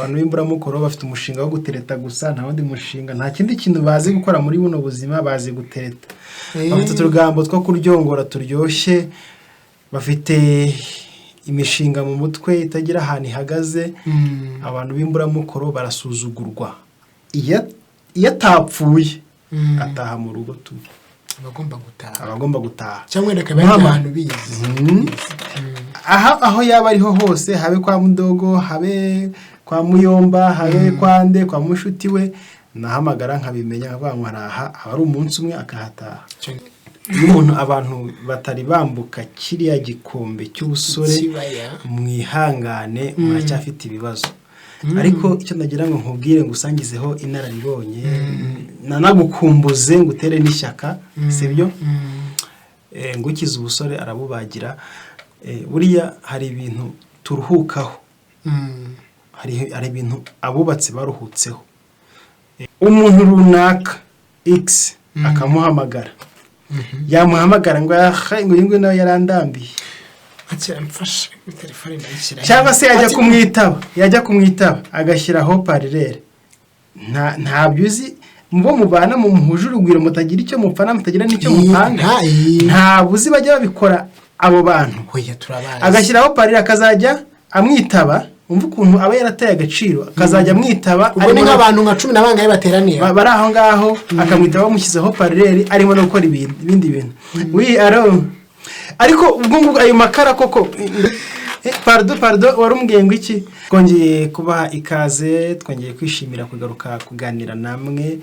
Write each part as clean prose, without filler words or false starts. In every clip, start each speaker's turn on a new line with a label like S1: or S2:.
S1: abantu b'imburamukoro bafite umushinga wo gutereta gusa, nta wundi mushinga, nta kindi kintu bazi gukora muri buno buzima, bazi gutereta. Bafite utugambo two kuryongora turyoshye, bafite imishinga mu mutwe itagira ahantu ihagaze. Abantu b'imburamukoro barasuzugurwa. Iyo atapfuye ataha mu rugo tu abagomba gutaha
S2: cyangwa ndakaba abantu bize.
S1: Aho yaba ariho hose, habe kwa Mudogo, habe kwa Muyomba, habe kwa Nde, kwa mushuti we, nahamagara nkabimenya nkavuga ngo haraha ari umunsi umwe akahataha. Umuntu abantu batari bambuka kiriya gikombe cy'ubusore, mwihangane muracyafite ibibazo. Ariko icyo ndagira ngo nkubwire ngo usangizeho inararibonye, nanagukumbuze ngo utere n'ishyaka, sibyo? Ngukiza ubusore arabubagira. Buriya hari ibintu turuhukaho, hari ibintu abubatse baruhutseho. Umuntu runaka X akamuhamagara, yamuhamagara ngo ngo nawe yarandambiye,
S2: mfashe telefone ndayishyira,
S1: cyangwa se yajya kumwitaba agashyiraho parerere. Ntabyo uzi mubo mubana mu muhuje urugwiro, mutagira icyo mupfana, mutagira n'icyo mupanga. Ntabwo uzi bajya babikora abo bantu. Agashyiraho parerere akazajya amwitaba, umva ukuntu aba yarateye agaciro, akazajya amwitaba.
S2: Ubwo ni nk'abantu nka 10 nabangaye bateraniye
S1: bari aho ngaho, akamwitaba bamushyizeho parerere arimo no gukora ibindi bintu. Ariko ubwo ayo makara koko, pardon warumubwiye ngo iki? Twongeye kubaha ikaze, twongeye kwishimira kugaruka kuganira namwe.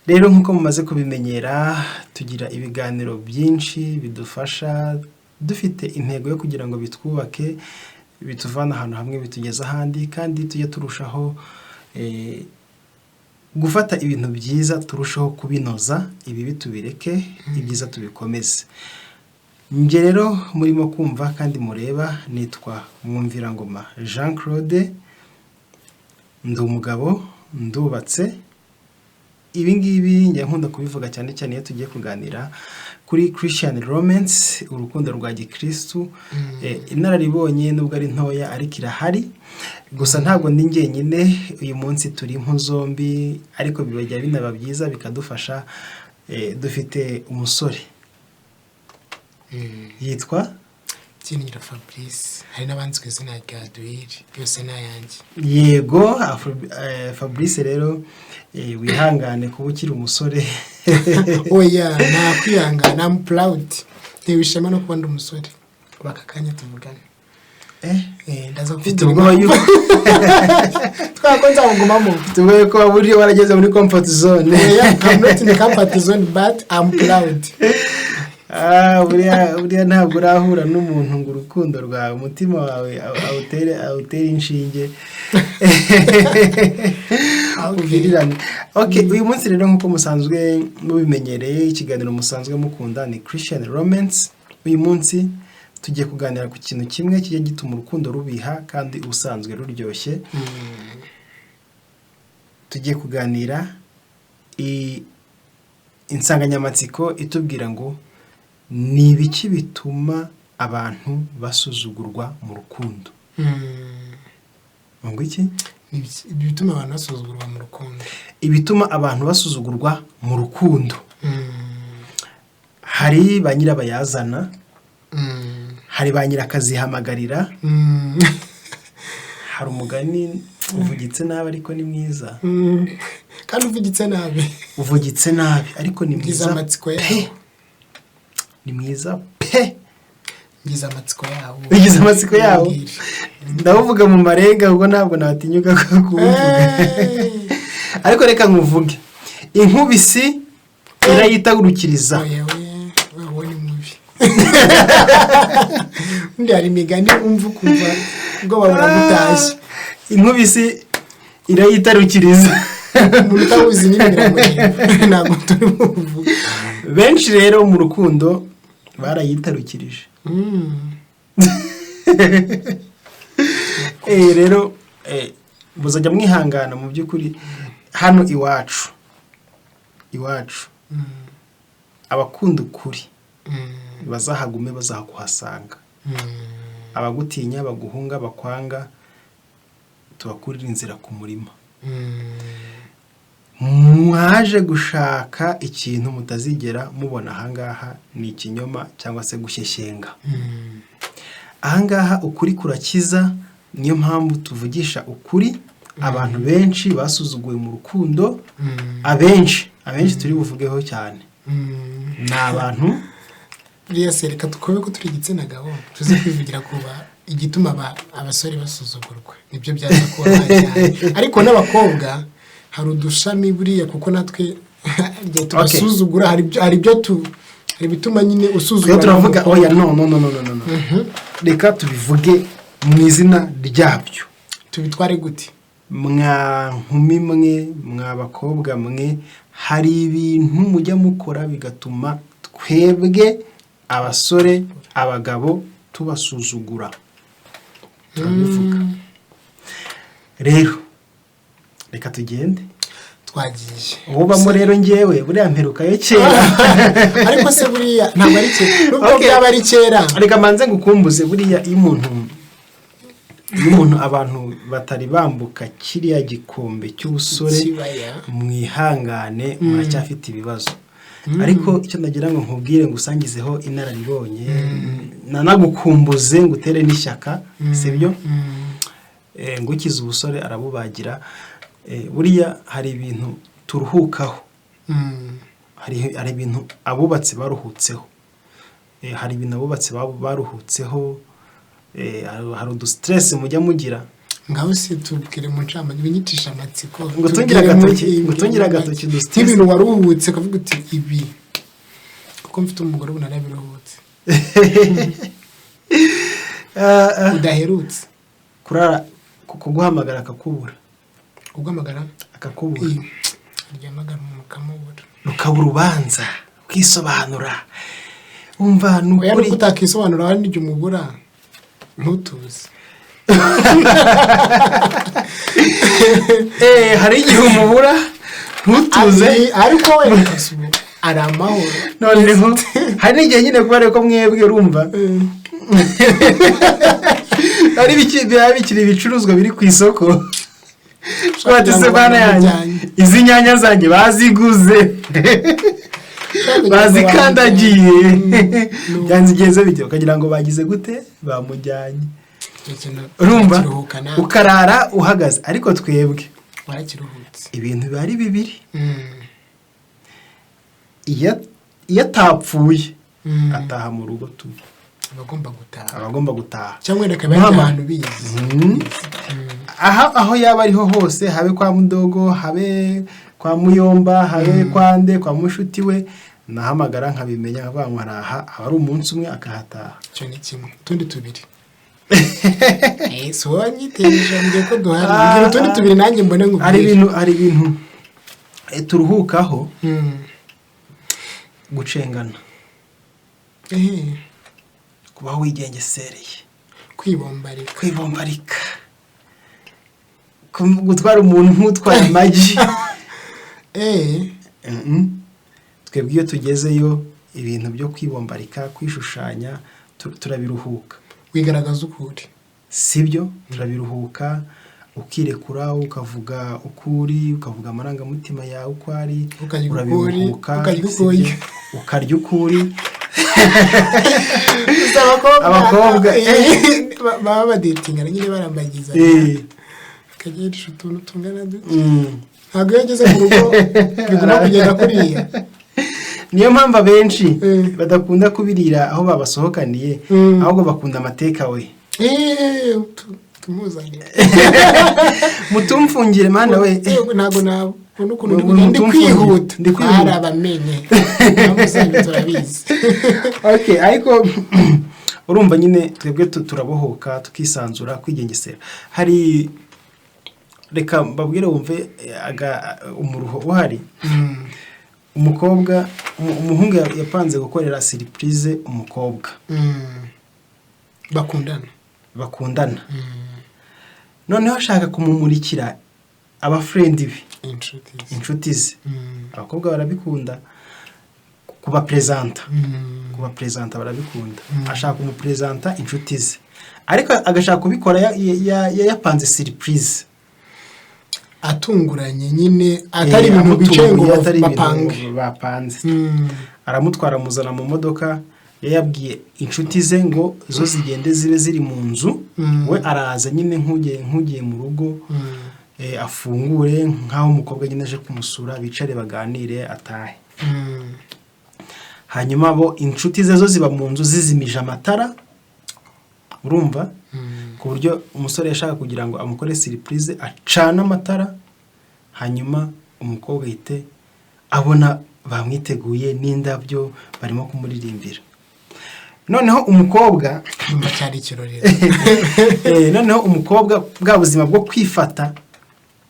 S1: Rero nkuko mumaze kubimenyera, tugira ibiganiro byinshi bidufasha, dufite intego yo kugira ngo bitwubake, bituvana ahantu hamwe bitugeza ahandi, kandi tujye turushaho gufata ibintu byiza, turushaho kubinoza, ibi bitubireke, ibyiza tubikomeze. Nje rero murimo kumva kandi mureba, nitwa Mwumvirangoma Jean Claude, ndi umugabo, ndubatse. Ibi ngibi njya nkunda kubivuga cyane cyane iyo tugiye kuganira kuri Christian Romance, urukundo rwa Gikristo. Inararibonye nubwo ari ntoya ariko irahari, gusa ntabwo ndi njyenyine. Uyu munsi turi impu zombi, ariko bibajya binaba byiza bikadufasha. Dufite umusore yitwa
S2: Kinira Fabrice, hari n'abanzwe izina rya Duhiri, yose nayanjye.
S1: Yego, Fabrice rero wihangane kuba ukiri umusore.
S2: Oya, nakwihangana, I'm proud. Ntibishema no kuba ndi umusore. Bakakanya tuvugane. Ndaza
S1: mfite ubwoba yuko
S2: twakonza ngumamo.
S1: Tuvuye ko buri warageze muri comfort zone.
S2: I'm not in the comfort zone, but I'm proud.
S1: Buriya ntabwo urahura n'umuntu ngo urukundo rwawe, umutima wawe awutere inshinge. Uvirirane. Okay, uyu munsi rero nkuko musanzwe mubimenyereye, ikiganiro musanzwe mukunda ni Christian Romance. Uyu munsi tugiye kuganira ku kintu kimwe kijye gituma urukundo rubiha kandi ubusanzwe ruryoshye. Tugiye kuganira insanganyamatsiko itubwira ngo ni ibiki bituma abantu basuzugurwa mu rukundo. Ngo iki?
S2: Ibituma abantu basuzugurwa mu rukundo.
S1: Ibituma abantu basuzugurwa mu rukundo. Hari ba nyirabayazana, hari ba nyirakazihamagarira, hari umugani uvugitse nabi ariko ni mwiza.
S2: Kandi
S1: uvugitse nabi ariko ni mwiza.
S2: Amatsiko yawe
S1: ni mwiza pe.
S2: Ngize amatsiko yawo.
S1: Ndavuga mu marenga ubwo ntabwo natinyuka kuvuga. Ariko reka nkuvuge. Inkubisi irayitagurukiriza.
S2: Wewe ni mubi. Ndi ari migani umva kuva ngo babura gutashya.
S1: Inkubisi irayitarukiriza.
S2: Umuntu utabuzi n'imirambo ntabwo turi buvuga.
S1: Benshi rero mu rukundo barayitarukirije. Rero muzajya mwihangana mu by'ukuri. Hano iwacu abakunda ukuri bazahagume, bazakuhasanga. Abagutinya, baguhunga, bakwanga, tubakurira inzira ku murima. Mwaje gushaka ikintu mutazigera mubona ahangaha ni ikinyoma cyangwa se gushyeshyenga. Ahangaha ukuri kurakiza, niyo mpamvu tuvugisha ukuri. Abantu benshi basuzuguye mu rukundo, abenshi turi buvugeho cyane ni abantu
S2: buriya se reka tukobe ko turi igitsina gabo tuzi kwivugira kuba igituma abasore basuzugurwa nibyo byaza kuba cyane, ariko n'abakobwa hari udushami buriya kuko natwe igihe tubasuzugura hari bituma nyine usuzugura.
S1: Turavuga oya no reka tubivuge mu izina ryabyo.
S2: Tubitware gute?
S1: Mwa nkumi mwe, mwa bakobwa mwe, hari ibintu mujya mukora bigatuma twebwe abasore abagabo tubasuzugura. Turabivuga rero, reka tugende.
S2: Twagiye
S1: ubamo rero njyewe buriya mperukayo kera
S2: ariko se buriya ntabwo ari kera nubwo byaba ari kera.
S1: Reka manze ngukumbuze buriya iyo umuntu abantu batari bambuka kiriya gikombe cy'ubusore mwihangane muracyafite ibibazo. Ariko icyo ndagira ngo nkubwire ngusangizeho inararibonye nanagukumbuze ngutere n'ishyaka, sibyo? Ngukiza ubusore arabubagira. Buriya hari ibintu turuhukaho, hari ibintu abubatse baruhutseho, hari ibintu abubatse baruhutseho, hari udustress mujya mugira.
S2: Ngaho se tubwire mu ncama ibinyitisha amatsiko
S1: gutungira agatoki dustress
S2: ibintu waruhutse kavuga uti ibi kuko mfite umugore ubona nabiruhutse udaherutse
S1: kurara kuguhamagara akakubura,
S2: uguhamagara
S1: akakubura,
S2: ryamagara mukamubura,
S1: rukabura ubanza kwisobanura. Umva
S2: nukuri utakisobanura hari n'ijye umubura ntutuze.
S1: Hari igihe umubura ntutuze,
S2: ariko we ari amahoro.
S1: Noneho hari n'igihe nyine kubera ko mwebwe urumva hari bikiri ibicuruzwa biri ku isoko. Twati se bana yanjye izi nyanya zanjye baziguze bazikandagiye byanzigeze bite ukagira ngo bagize gute bamujyanye. Urumva ukarara uhagaze, ariko twebwe
S2: warakiruhutse
S1: ibintu bari bibiri. Iyo atapfuye ataha mu rugo tu abagomba gutaha
S2: cyangwa reka bajye ahantu bize.
S1: Aho yaba ariho hose, habe kwa Mudogo, habe kwa Muyomba, habe kwa Nde, kwa mushuti we, nahamagara nkabimenya nkavuga ngo araha ari umunsi umwe akahataha.
S2: Cyo ni kimwe tundi tubiri so wanyiteje ngiye ko duhari tundi tubiri nanjye mbone ngo
S1: ari ibintu turuhukaho. Gucengana, kubaho wigengesereye, kwibombarika, gutwara umuntu nk'utwara amagi. Twebwe iyo tugezeyo ibintu byo kwibombarika, kwishushanya, turabiruhuka.
S2: Wigaragaza ukuri,
S1: sibyo? Turabiruhuka, ukirekura, ukavuga ukuri, ukavuga amarangamutima yawe uko ari, urabiruhuka, ukarya ukuri. Abakobwa
S2: baba badatinga nyine barambagiza kagirisha utuntu tungana dute. Ntabwo yageze mu rugo biguma kugenda kuriya.
S1: Niyo mpamvu abenshi badakunda kubirira aho babasohokaniye, ahubwo bakunda amateka we.
S2: Tumuzanye
S1: mutumfungire mana we.
S2: Ntabwo nabona ukuntu ndi kwihuta arabamenye namuzanye turabizi.
S1: Ariko urumva nyine twebwe turabohoka tukisanzura kwigengesera. Hari reka mbabwire wumve umuruho uhari. Umukobwa umuhungu yapanze gukorera surprise umukobwa bakundana. Noneho ashaka kumumurikira abafrendi be, inshuti ze. Abakobwa barabikunda kuba presenta barabikunda. Ashaka kumupresenta inshuti ze, ariko agashaka kubikora yapanze surprise
S2: atunguranye nyine atari ibintu bicaye ngo
S1: bapanze. Aramutwara amuzana mu modoka, yabwiye inshuti ze ngo zo zigende zibe ziri mu nzu, we araza nyine nk'ugiye mu rugo, afungure nk'aho umukobwa nyine aje kumusura, bicare baganire atahe. Hanyuma bo inshuti ze zo ziba mu nzu zizimije amatara, urumva, ku buryo umusore yashaka kugira ngo amukore surprise acana amatara, hanyuma umukobwa ahite abona bamwiteguye n'indabyo barimo kumuririmbira. Noneho umukobwa
S2: cyari ikirori.
S1: Noneho umukobwa bwa buzima bwo kwifata,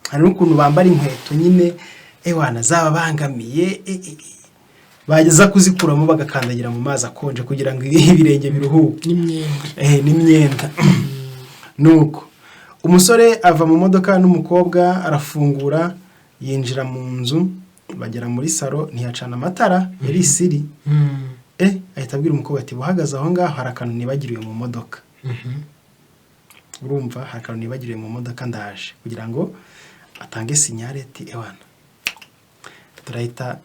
S1: hari n'ukuntu bambara inkweto nyine ewana zaba bangamiye, bageza kuzikuramo bagakandagira mu mazi akonje kugira ngo ibirenge biruhuke n'imyenda. Nuko umusore ava mu modoka n'umukobwa arafungura, yinjira mu nzu, bagera muri salo, ntiyacana amatara, yari isiri. Ahita abwira umukobwa ati buhagaze aho ngaho hari akantu nibagiriwe mu modoka. Urumva, hari akantu nibagiriwe mu modoka, ndaje, kugira ngo atange sinyare ati ewana turahita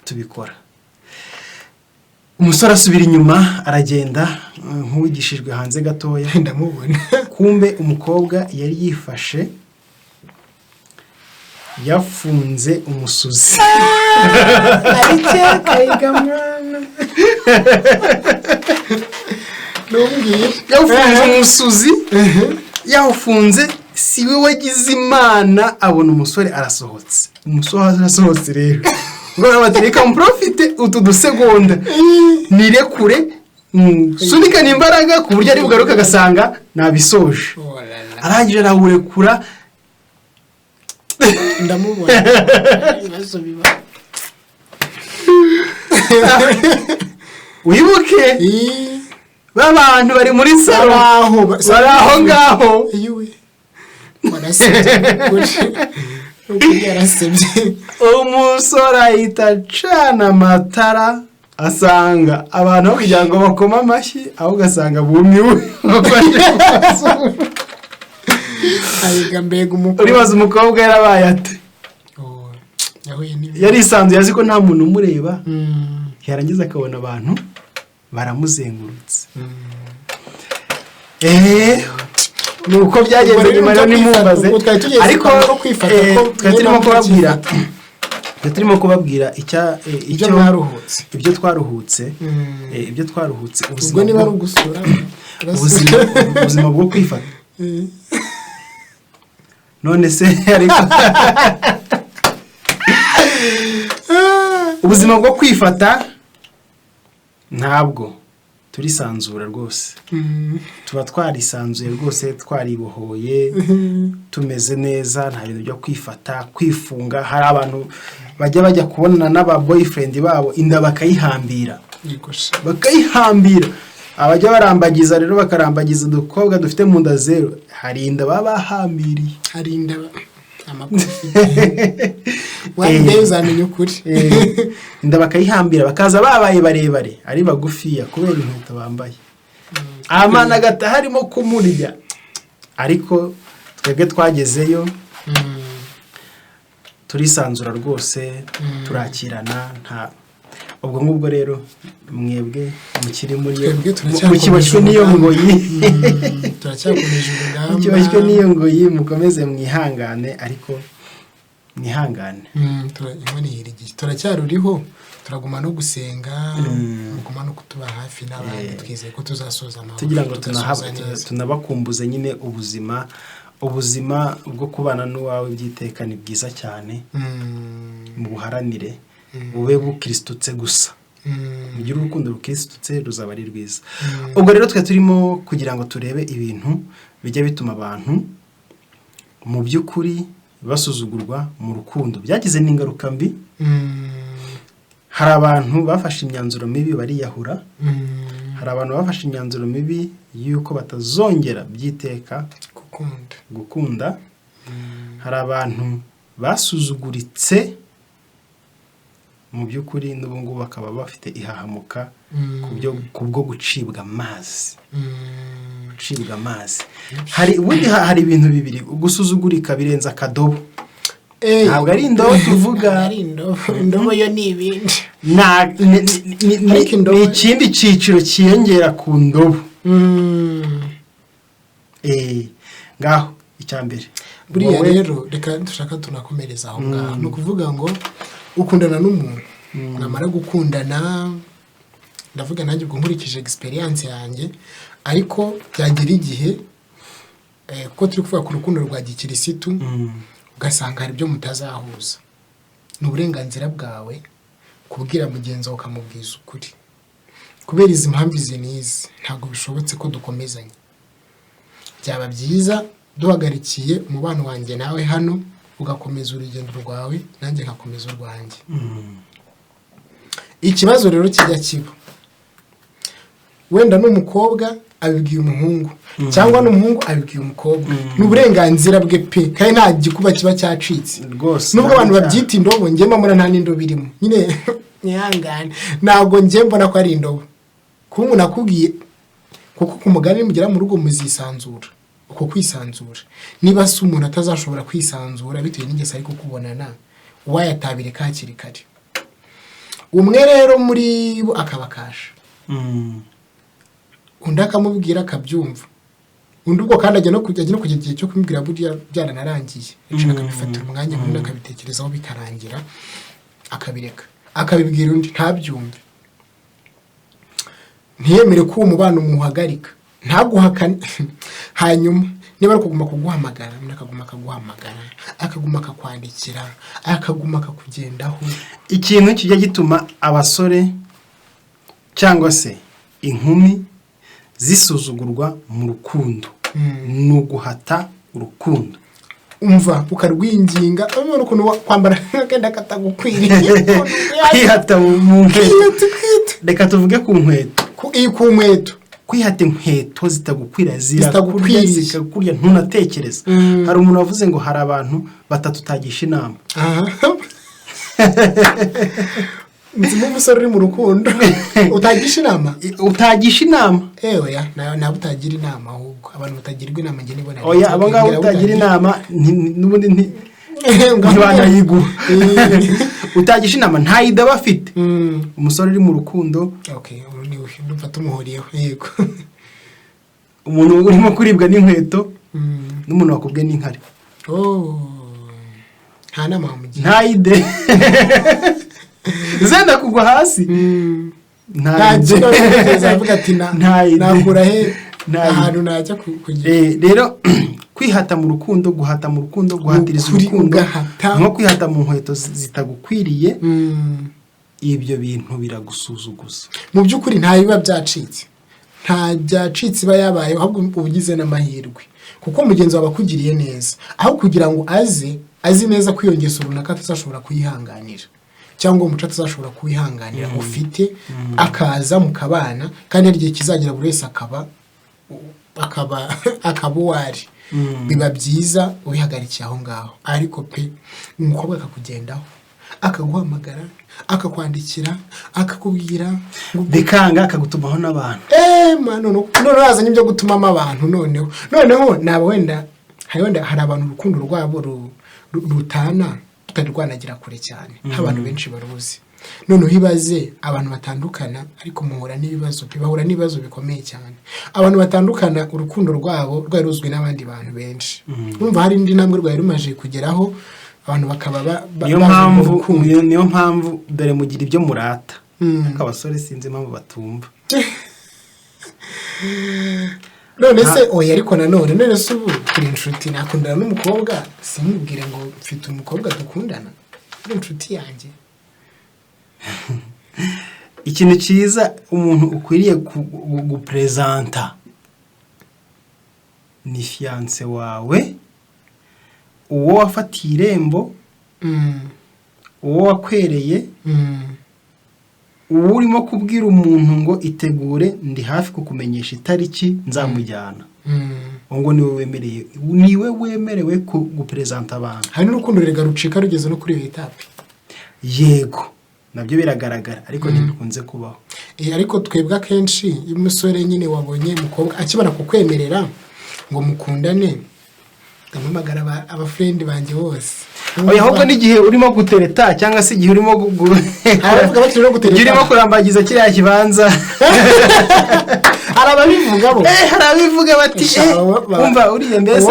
S1: tubikora. Umusore asubira inyuma aragenda nk'uwigishijwe hanze gatoya,
S2: ndamubona.
S1: Kumbe umukobwa yari yifashe yafunze umusuzi.
S2: Kayiga mwana.
S1: Yafunze umusuzi, yawufunze, si we wagize Imana abona umusore arasohotse. Umusore arasohotse rero. Ngo batereka mprofite utu dusegonda nirekure, sunika n'imbaraga ku buryo ari bugaruka agasanga nabisoje. Arangije arawurekura,
S2: ndamubona. Ibibazo biba.
S1: Wibuke b'abantu bari muri salo bari aho ngaho. Umusore ahita acana amatara, asanga abantu kugira ngo bakome amashyi, aho ugasanga bumiwe. Uribaza umukobwa yarabaye ate? Yarisanzuye azi ko nta muntu umureba, yarangiza akabona abantu baramuzengurutse. Nuko byagenze nyuma rero nimumbaze, ariko turimo kubabwira ibyo twaruhutse,
S2: ubwo niba ari ugusura
S1: ubuzima bwo kwifata. None se ariko ubuzima bwo kwifata ntabwo turisanzura rwose, tuba twarisanzuye rwose, twaribohoye, tumeze neza, nta bintu byo kwifata, kwifunga. Hari abantu bajya kubonana n'aba boyfriend babo inda bakayihambira, abajya barambagiza rero bakarambagiza udukobwa dufite mu nda zero, hari inda baba bahambiriye,
S2: hari inda amakofi. Wande uzamenya ukuri.
S1: Inda bakayihambira, bakaza babaye barebare ari bagufiya kubera inkweto bambaye. Amana agata harimo kumurya, ariko twebwe twagezeyo turisanzura rwose, turakirana. Nta ubwo ngubwo rero mwebwe mukiri muri mukibashwe n'iyo ngoyi,
S2: turacyakomeje urugamba,
S1: mukibashwe n'iyo ngoyi, mukomeze mwihangane, ariko mwihangane.
S2: Turacyaruriho, turaguma no gusenga, muguma no kutuba hafi n'abandi, twizeye ko tuzasoza amahoro,
S1: tugira ngo tunabakumbuze nyine ubuzima bwo kubana n'uwawe byiteka ni bwiza cyane. Mu buharanire bube bukiristutse gusa, mugire urukundo rukiristutse, ruzaba ari rwiza. Ubwo rero twe turimo kugira ngo turebe ibintu bijya bituma abantu mu by'ukuri basuzugurwa mu rukundo, byagize n'ingaruka mbi. Hari abantu bafashe imyanzuro mibi bariyahura, hari abantu bafashe imyanzuro mibi yuko batazongera byiteka gukunda, hari abantu basuzuguritse mu by'ukuri n'ubu ngubu bakaba bafite ihahamuka kubwo gucibwa amazi. Hari ibintu bibiri, gusuzugurika birenza akadobo. ntabwo ari indobo tuvuga,
S2: ari indobo yo ni ibindi,
S1: ni ikindi cyiciro kiyongera ku ndobo. Ngaho icya mbere
S2: buriya rero reka dushaka tunakomereza aho ngaho. Ni ukuvuga ngo ukundana n'umuntu, namara gukundana, ndavuga nanjye ubwo nkurikije experience yanjye, ariko byagera igihe ko turi kuvuga ku rukundo rwa gikirisitu, ugasanga hari ibyo mutazahuza. Ni uburenganzira bwawe kubwira mugenzi wawe ukamubwiza ukuri, kubera izi mpamvu izi n'izi ntabwo bishobotse ko dukomezanya. Byaba byiza duhagarikiye umubano wanjye nawe hano, ugakomeza urugendo rwawe nanjye nkakomeza urwanjye. Ikibazo rero kijya kiba, wenda n'umukobwa abibwiye umuhungu cyangwa n'umuhungu abibwiye umukobwa, n'uburenganzira bwe pe, kandi nta gikuba kiba cyacitse rwose. Nubwo abantu babyita indobo, njye mbona nta n'indobo irimo, nyine nyihangane, ntabwo njye mbona ko ari indobo. Kuba umuntu akubwiye, kuko ku mugani mugera mu rugo muzisanzura, uko kwisanzura. Niba se umuntu atazashobora kwisanzura bitewe n'ingeso ari kukubonana, wayatabire kakiri kare. Umwe rero muri bo akaba kasha, undi akamubwira akabyumva, undi ubwo kandi ajya no kujya igihe cyo kumubwira burya byaranarangiye, icyo akabifatira umwanya undi akabitekerezaho bikarangira, akabireka, akabibwira undi ntabyumve, ntiyemere ko uwo mubano muhagarika, ntaguhakane. Hanyuma niba ari kuguma kuguhamagara, akaguma akaguhamagara, akaguma akakwandikira, akaguma akakugendaho.
S1: Ikintu kijya gituma abasore cyangwa se inkumi zisuzugurwa mu rukundo, ni uguhata urukundo.
S2: Umva ukarwinginga, urabona ukuntu kwambara kenda katagukwiriye,
S1: kwihata mu nkweto. Reka tuvuge ku nkweto,
S2: ku nkweto,
S1: kwihata inkweto zitagukwira, zikakurya ntunatekereza. Hari umuntu wavuze ngo hari abantu batatu utagisha inama. Nzimo umusore uri mu rukundo utagisha inama, utagisha inama.
S2: Oya, nabo utagira inama, ahubwo abantu batagirwa inama njye nibona.
S1: Oya, abo ngabo utagira inama n'ubundi ntibanayiguha. Utagisha inama ntayida bafite. Umusore uri mu rukundo,
S2: okay, ndumva tumuhuriyeho, yego.
S1: Umuntu urimo kuribwa n'inkweto, n'umuntu wakubwe n'inkari.
S2: Nta nama wamugira,
S1: ntayide zenda kugwa hasi.
S2: Ntavuga ati nakura he ahantu najya kugira.
S1: Rero kwihata mu rukundo, guhata mu rukundo, guhatiriza urukundo, nko kwihata mu nkweto zitagukwiriye, ibyo bintu biragusuzuguza.
S2: Mu by'ukuri nta biba byacitse, nta byacitse iba yabaye, ahubwo ubugize n'amahirwe, kuko mugenzi wawe akugiriye neza, aho kugira ngo azi neza ko iyo ngeso runaka atazashobora kuyihanganira, cyangwa umuco atazashobora kuwihanganira ufite, akaza mukabana, kandi hari igihe kizagira buri wese akaba uwari. Biba byiza ubihagarikiye aho ngaho. Ariko pe umukobwa akakugendaho, akaguhamagara, akakwandikira, akakubwira,
S1: bikanga, akagutumaho n'abantu.
S2: None wazanye ibyo gutumamo abantu. Noneho nabo wenda hari abantu urukundo rwabo rutana tutari rwanagira kure cyane, nk'abantu benshi baruzi. Noneho ibaze abantu batandukana ariko muhura n'ibibazo, bahura n'ibibazo bikomeye cyane. Abantu batandukana urukundo rwabo rwari ruzwi n'abandi bantu benshi. Urumva hari indi ntambwe rwari rumaje kugeraho, abantu bakaba
S1: niyo mpamvu dore mugira ibyo murata. Ariko abasore sinzi impamvu batumva.
S2: None se oya, ariko none se ubu turi inshuti, nakundana n'umukobwa simubwire ngo mfite umukobwa dukundana, uri inshuti yanjye.
S1: Ikintu cyiza umuntu ukwiriye gupresenta ni fiance wawe, uwo wafatiye irembo, uwo wakwereye, uwo urimo kubwira umuntu ngo itegure ndi hafi kukumenyesha itariki nzamujyana. Ngo niwe wemerewe gupresenta abantu.
S2: Hari n'urukundo rega rucika rugeze no kuri iyo etape.
S1: Yego, nabyo biragaragara, ariko ntibikunze kubaho.
S2: Ariko twebwe akenshi iyo umusore nyine wabonye umukobwa akibona kukwemerera ngo mukundane, ndamamagara abafrendi banjye bose.
S1: Oya ahubwo n'igihe urimo gutereta cyangwa se igihe urimo
S2: aravuga bati no gutereta
S1: urimo kurambagiza kiriya kibanza
S2: arababivuga bo
S1: harabivuga bati umva uriye mbese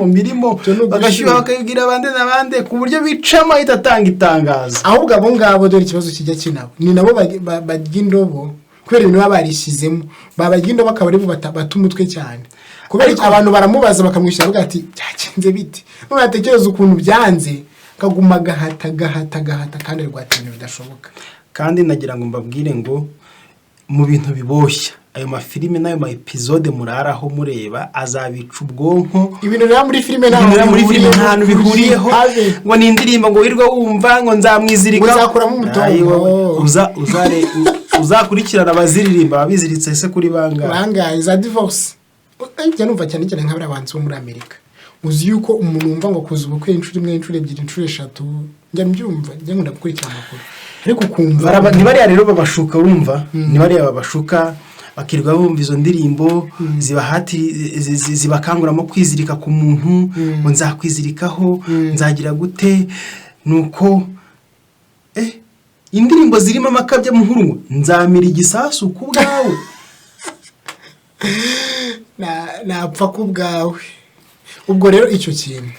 S1: mirimo bagashyuha bakabwira abandi n'abandi ku buryo bicama itatanga itangazo.
S2: Ahubwo abo ngabo dore ikibazo kijya kinabo ni nabo barya indobo kubera ibintu baba barishizemo babajya indobo akaba ari bo batumutwe cyane kubera abantu baramubaza bakamwishyura bavuga ati byagenze biti batekereza ukuntu byanze kaguma gahata kandi rwatinye bidashoboka.
S1: Kandi nagira ngo mbabwire ngo mu bintu biboshya ayo mafilime n'ayo ma episode muraraho mureba azabica ubwonko.
S2: Ibintu rero muri filime
S1: ntahantu bihuriyeho ngo ni indirimbo ngo wirwa wumva ngo nzamwizirika
S2: uzakuramo umutongo
S1: uzakurikirana abaziririmba abiziritse se kuri
S2: bangaye za divorce. Njya numva cyane nk'abari abanzi bo muri Amerika uzi yuko umuntu wumva ngo kuza ubukwe inshuro imwe inshuro ebyiri inshuro eshatu njya mbyumva njya nkunda gukurikira amakuru ariko kumva
S1: ntibariya rero babashuka urumva ntibariya babashuka bakirwa bumva izo ndirimbo zibakanguramo kwizirika ku muntu ngo nzakwizirikaho nzagira gute nuko indirimbo zirimo amakabya muhurungu nzamira igisasu ku bwawe
S2: napfa ku bwawe. Ubwo rero icyo kintu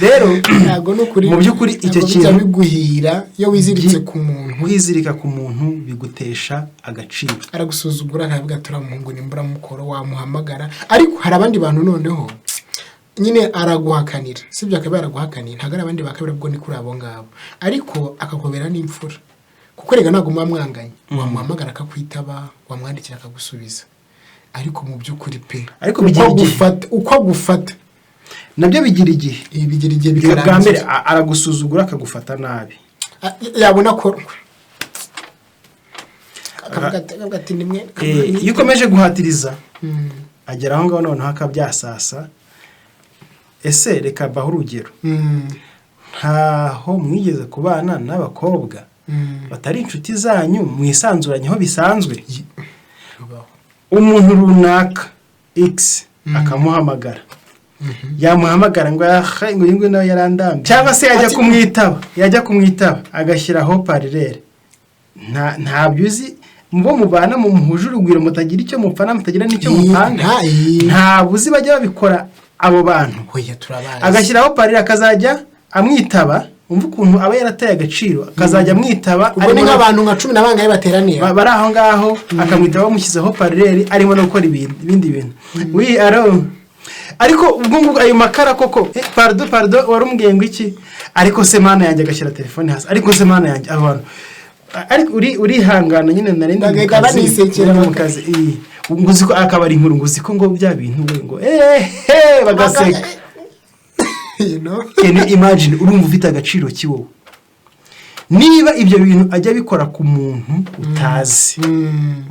S1: rero
S2: ntago n'ukuri
S1: mu by'ukuri icyo kintu
S2: biguhira iyo wiziritse ku muntu
S1: kwizirika ku muntu bigutesha agaciro
S2: aragusuzugura akavuga turamuhungu nimbura mukoro wamuhamagara ariko hari abandi bantu noneho nyine araguhakanira sibyo akaba yaraguhakanira ntago ari abandi bakabira bwo ni kuri abo ngabo ariko akakobera n'imfura kuko rega ntago mwamwanganye wamuhamagara akakwitaba wamwandikira akagusubiza ariko mu by'ukuri pe
S1: ariko uko
S2: agufata
S1: nabyo bigira igihe
S2: bikarangira
S1: bwa mbere aragusuzugura akagufata nabi
S2: yabona ko akavuga ati nimwe
S1: iyo ukomeje guhatiriza agera aho ngaho noneho akabyasasa. Ese reka baho urugero ntaho mwigeze kubana n'abakobwa batari inshuti zanyu mwisanzuranyeho bisanzwe umuntu runaka X akamuhamagara yamuhamagara ngo yingwe nawe yarandamye cyangwa se yajya kumwitaba agashyiraho parallel ntabyo uzi mbo mubana mu muhuje urugwiro mutagira icyo mupfana mutagira n'icyo mupanga ntabuzi bajya babikora abo bantu agashyiraho parallel akazajya amwitaba umva ukuntu aba yarateye agaciro akazajya amwitaba
S2: ubwo ni nk'abantu nka 10 n'abangaye bateraniye
S1: bari aho ngaho akamwitaba bamushyizeho parallel arimo no gukora ibindi bintu ariko ubwo ayo makara koko pardon warumubwiye ngo iki ariko se mana yanjye agashyira telefone hasi ariko se mana yanjye abantu ariko urihangana nyine narindi
S2: mu
S1: kazi ngo uziko akabari inkuru ngo uziko ngo bya bintu ngo bagaseka can you imagine urumva ufite agaciro kiwo niba ibyo bintu ajya bikora ku muntu utazi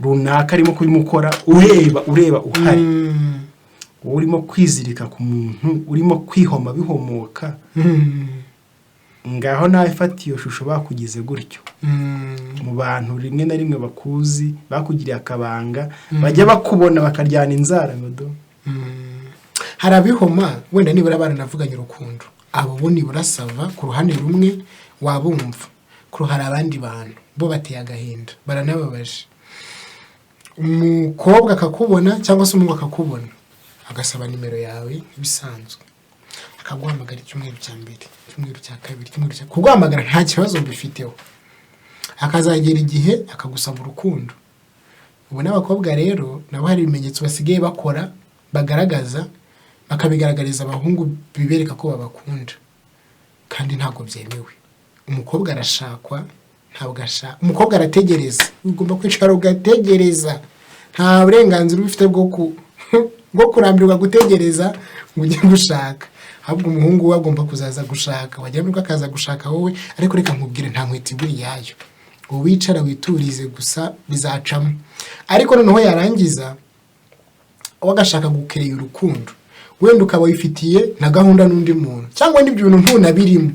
S1: runaka arimo kubimukora ureba uhari urimo kwizirika ku muntu urimo kwihoma bihomoka ngaho nawe fati iyo shusho bakugize gutyo mu bantu rimwe na rimwe bakuzi bakugiriye akabanga bajya bakubona bakaryana inzara ngodo
S2: harabihoma wenda nibura baranavuganye urukundo abo bo nibura sava ku ruhande rumwe wabumva ku hari abandi bantu bo bateye agahinda baranababaje umukobwa akakubona cyangwa se umuhungu akakubona agasaba nimero yawe bisanzwe akaguhamagara icyumweru cya mbere icyumweru cya kabiri icyumweru cya kuguhamagara nta kibazo mbifiteho akazagera igihe akagusaba urukundo ubu n'abakobwa rero nabo hari ibimenyetso basigaye bakora bagaragaza bakabigaragariza abahungu bibereka ko babakunda kandi ntago byemewe. Umukobwa arashakwa ntabwo ashaka umukobwa arategereza ugomba kwicara ugategereza nta burenganzira ufite bwo kurambirwa gutegereza ngo ujye gushaka ahubwo umuhungu we agomba kuzaza gushaka wajya muri akaza gushaka wowe ariko reka nkubwire nta nkweto iburi yayo wicara witurize gusa bizacamo ariko noneho yarangiza wagashaka gukereye urukundo wenda ukaba wifitiye na gahunda n'undi muntu cyangwa n'ibyo bintu ntunabirimo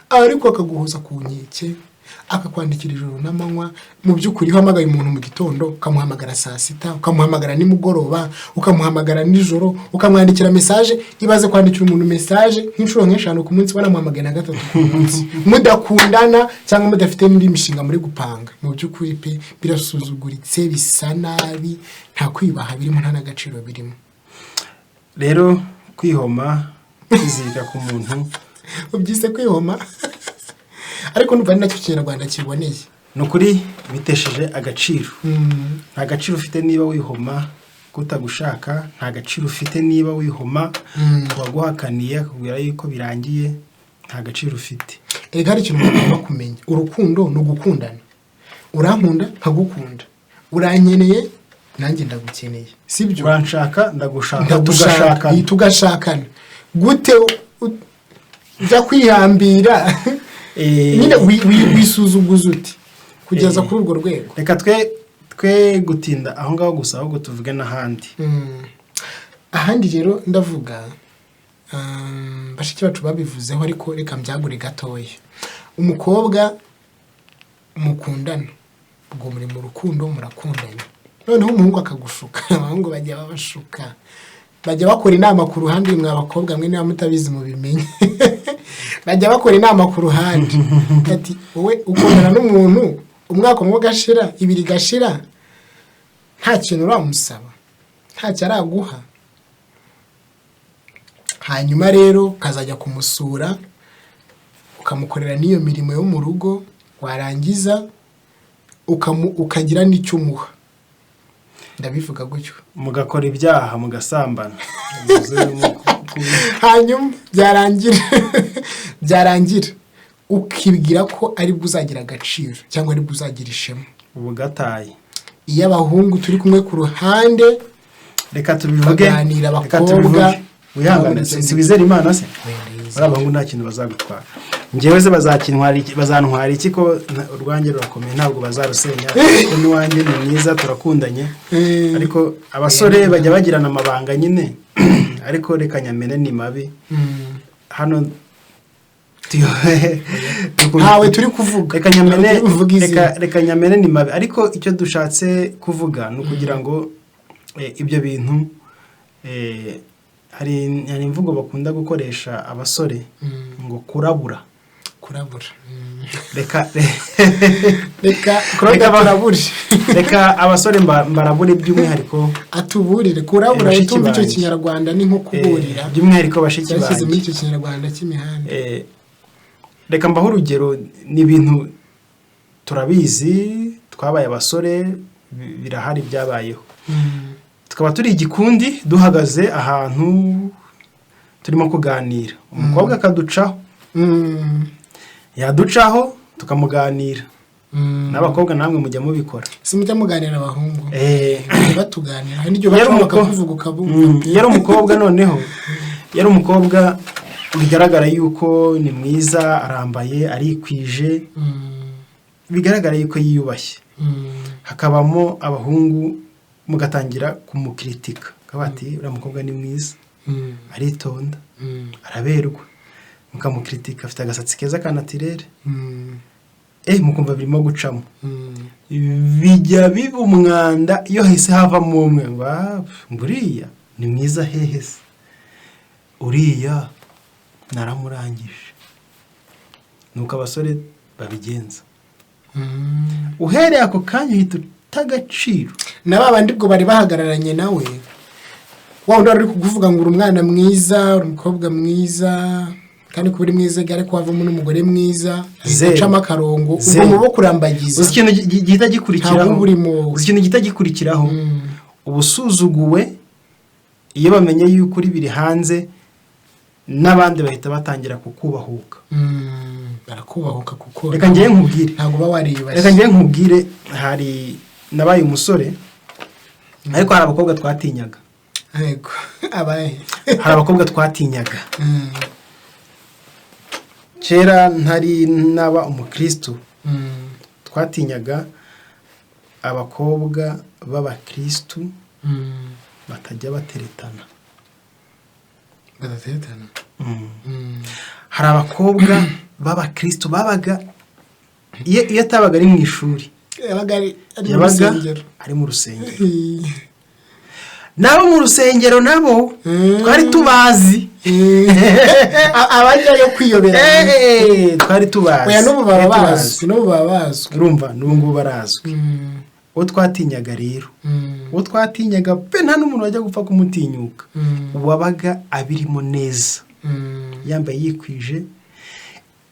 S2: ariko akaguhoza ku nkeke akakwandikira ijoro n'amanywa. Mu by'ukuri uhamagaye umuntu mu gitondo ukamuhamagara saa sita, ukamuhamagara nimugoroba, ukamuhamagara nijoro, ukamwandikira message. Ibaze kwandikira umuntu message nk'inshuro nk'eshanu ku munsi, wanamuhamagaye na gatatu ku munsi, mudakundana cyangwa mudafite n'indi mishinga muri gupanga. Mu by'ukuri pe birasuzuguritse, bisa nabi, nta kwibaha birimo, nta n'agaciro birimo.
S1: Rero kwihoma, kwizirika ku muntu
S2: ubyise kwihoma ariko numva ari nacyo Kinyarwanda kiboneye.
S1: Nukuri bitesheje agaciro. Nta gaciro ufite niba wihoma kutagushaka, nta gaciro ufite niba wihoma waguhakaniye akubwira yuko birangiye, nta gaciro ufite.
S2: Erega hari ikintu mugomba kumenya, urukundo no gukundana. Urankunda nkagukunda, urankeneye nanjye ndagukeneye, sibyo?
S1: Uranshaka ndagushaka,
S2: tugashakana. Gute ujya kwihambira nyine wisuzuguza uti kugeza kuri urwo rwego?
S1: Reka twe gutinda aho ngaho gusa, ahubwo tuvuge n'ahandi.
S2: Ahandi rero ndavuga bashiki bacu babivuzeho, ariko reka mbyagure gatoya. Umukobwa mukundana, ubwo muri mu rukundo, murakundana, noneho umuhungu akagushuka. Abahungu bajya babashuka, bajya bakora inama ku ruhande. Mwa bakobwa mwe niba mutabizi mubimenye bajya bakora inama ku ruhande ati wowe ukundana n'umuntu umwaka umwe gashira, ibiri gashira, nta kintu uramusaba, nta cyaraguha, hanyuma rero kazajya kumusura ukamukorera n'iyo mirimo yo mu rugo, warangiza ukagira n'icyo umuha. Ndabivuga gutyo,
S1: mugakora ibyaha, mugasambana
S2: hanyuma byarangira ukibwira ko ari bwo uzagira agaciro cyangwa ari bwo uzagira ishema.
S1: Ubu gataye.
S2: Iyo abahungu turi kumwe ku ruhande,
S1: reka tubivuge,
S2: baganira abakobwa,
S1: wihangane, si wizera Imana se? Abahungu nta kintu bazagutwara. Njyewe ze bazantwara iki ko urwanjye rurakomeye, ntabwo bazarusenya. N'uwanjye ni mwiza, turakundanye. Ariko abasore bajya bagirana amabanga nyine, ariko reka nyamene ni mabi. Hano
S2: ntawe turi kuvuga,
S1: reka nyamene ni mabi. Ariko icyo dushatse kuvuga ni ukugira ngo ibyo bintu, hari imvugo bakunda gukoresha abasore ngo kurabura. Reka abasore mbarabure, by'umwihariko
S2: atuburire. Kurabura itumva icyo Kinyarwanda ni nko kuburira,
S1: by'umwihariko bashiki banjye
S2: yashyize muri icyo Kinyarwanda cy'imihanda.
S1: Reka mbaho urugero, ni ibintu turabizi, twabaye abasore, birahari, byabayeho. Tukaba turi igikundi, duhagaze ahantu turimo kuganira, umukobwa akaducaho, yaducaho tukamuganira. N'abakobwa namwe mujya mubikora,
S2: si mujya muganira abahungu batuganira, hari n'ibyo bakavuga ukabumva.
S1: Yari umukobwa, noneho yari umukobwa bigaragara yuko ni mwiza, arambaye, arikwije, bigaragara yuko yiyubashye. Hakabamo abahungu mugatangira kumukritika, kabati uriya mukobwa ni mwiza, aritonda, araberwa, mukamukritika, afite agasatsi keza ka natirere, mukumva birimo gucamo. Bijya biba umwanda iyo hahise havamo umwe ngo uriya ni mwiza, hehe se, uriya naramurangije. Nuko abasore babigenza. Uhereye ako kanya uhita utagaciro.
S2: Na babandi bwo bari bahagararanye nawe, wa undi ari kuvuga ngo uri umwana mwiza, uri umukobwa mwiza, kandi kuba uri mwiza gare ko havamo n'umugore mwiza, acamo akarongo, uva mu bo kurambagiza.
S1: Uzi ikintu gihita gikurikiraho, ubusuzuguwe. Iyo bamenye yuko uri biri hanze, n'abandi bahita batangira kukubahuka.
S2: Barakubahuka kuko
S1: reka ngiye nkubwire,
S2: ntabwo ba wariyubashye.
S1: Reka ngiye nkubwire, hari nabaye umusore, ariko hari abakobwa twatinyaga.
S2: Yego, abaye.
S1: Hari abakobwa twatinyaga. Kera ntari naba umukristo, twatinyaga abakobwa b'abakristo batajya bateretana.
S2: Badateretana.
S1: Hari abakobwa b'abakristo babaga iyo atabaga ari mu ishuri
S2: yabaga
S1: ari mu rusengero. Nabo mu rusengero nabo twari tubazi
S2: abajyayo kwiyobera
S1: twari tubazi.
S2: oya n'ubu baba bazwi
S1: urumva n'ubu barazwi. uwo twatinyaga rero uwo twatinyaga pe nta n'umuntu wajya gupfa kumutinyuka, wabaga abirimo neza yambaye yikwije.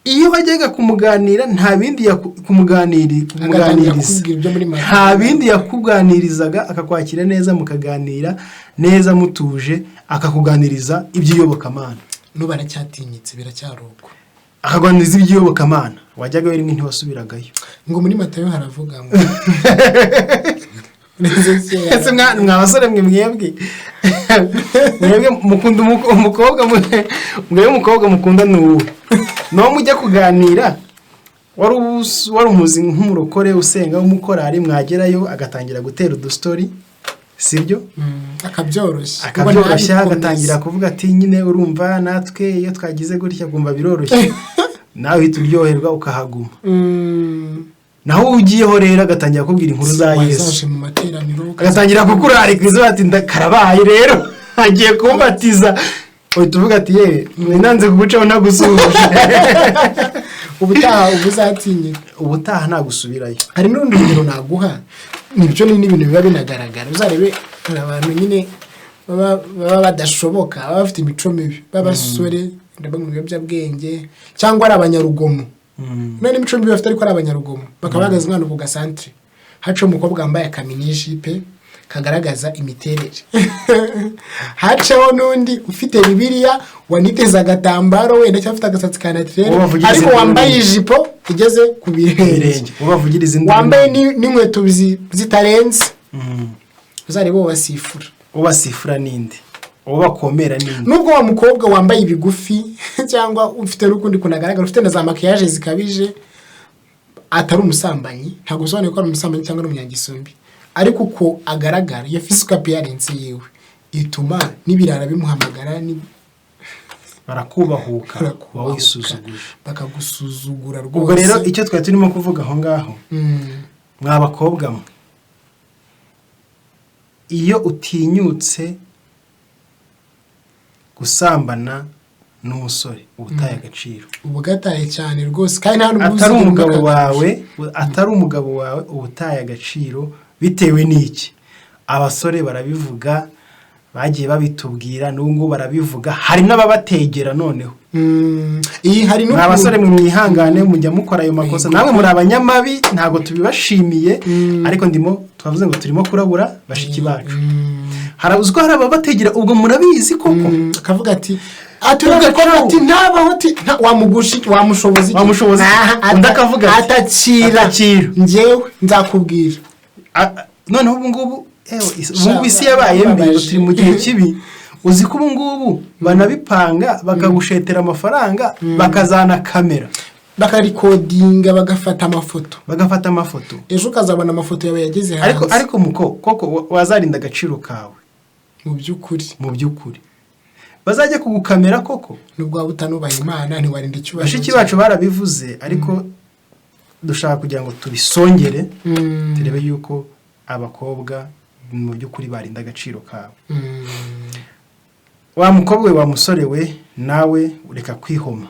S1: Iyo wajyaga kumuganira nta bindi kumuganiriza, nta bindi yakuganirizaga, akakwakira neza, mukaganira neza mutuje, akakuganiriza iby'iyobokamana.
S2: n'ubu aracyatinyitse biracyaruko,
S1: akaganiriza iby'iyobokamana. wajyaga rimwe ntiwasubiragayo.
S2: ngo muri Matayo haravuga ngo
S1: ese mwa basore mwebwe mukunda umukobwa mukunda n'uwo no mujya kuganira wari umuzi nk'umurokore usenga w'umukorari, mwagerayo agatangira gutera udustori, sibyo? akabyoroshya agatangira kuvuga ati nyine urumva natwe iyo twagize gutya kumva biroroshye, nawe uhita uryoherwa ukahaguma. naho ugiyeho rero agatangira kubwira inkuru za Yesu, agatangira kukurarikwiza ati ndakarabaye rero agiye kumbatiza, uhita uvuga ati yewe nanze kugucaho nagusubije. ubutaha nagusubirayo.
S2: hari n'urundi rugero naguha, nibyo n'ibintu biba binagaragara. uzarebe hari abantu nyine baba badashoboka, baba bafite imico mibi, b'abasore ndabona mu biyobyabwenge cyangwa ari abanyarugomo. none imico mibi bafite ariko ari abanyarugomo, bakaba bahagaze nk'ahantu ku gasantere, haca umukobwa wambaye akaminishipe kagaragaza imiterere, hacaho n'undi ufite Bibiliya waniteza agatambaro wenda cyangwa afite agasatsi ka natirere ariko wambaye ijipo igeze ku birenge, wambaye n'inkweto zitarenze. uzarebe ubasifura n'indi bakomera n'indi. nubwo wa mukobwa wambaye ibigufi cyangwa ufite n'ukundi kunagaragara, ufite na za makiyaje zikabije, atari umusambanyi, ntabwo usobanuye ko ari umusambanyi cyangwa n'umunyangisumbi, ariko uko agaragara, iyo physical appearance yiwe ituma n'ibirara bimuhamagara,
S1: barakubahuka, wawisuzuguje,
S2: bakagusuzugura rwose.
S1: ubwo rero icyo twari turimo kuvuga aho ngaho, mwa bakobwa mwe, iyo utinyutse gusambana n'umusore ubutaye agaciro,
S2: ubugataye cyane rwose, kandi nta n'umuzi
S1: atari umugabo wawe ubutaye agaciro. bitewe n'iki? abasore barabivuga, bagiye babitubwira, n'ubwo barabivuga, hari n'ababategera. noneho
S2: hari
S1: abasore mwihangane, mujya mukora ayo makosa, nawe muri abanyamabi, ntabwo tubibashimiye, ariko twavuze ngo turimo kurabura bashiki bacu. uziko hari ababategera, ubwo murabizi koko,
S2: akavuga ati wamushobozi
S1: undi akavuga
S2: atakira njyewe nzakubwira.
S1: noneho ubu ngubu isi yabaye mbi, turi mu gihe kibi. uzi ko ubu ngubu banabipanga, bakagushetera amafaranga, bakazana kamera,
S2: bakarikodinga, bagafata amafoto, ejo ukazabona amafoto yawe yageze hanze.
S1: ariko koko wazarinda agaciro kawe
S2: mu by'ukuri
S1: bazajya kugukamera koko,
S2: nubwo waba utanubaha Imana ntiwarinda icyubahiro.
S1: bashiki bacu barabivuze, ariko dushaka kugira ngo tubisongere, turebe yuko abakobwa mu by'ukuri barinda agaciro kabo. wa mukobwa we, wa musore we, nawe ureka kwihoma.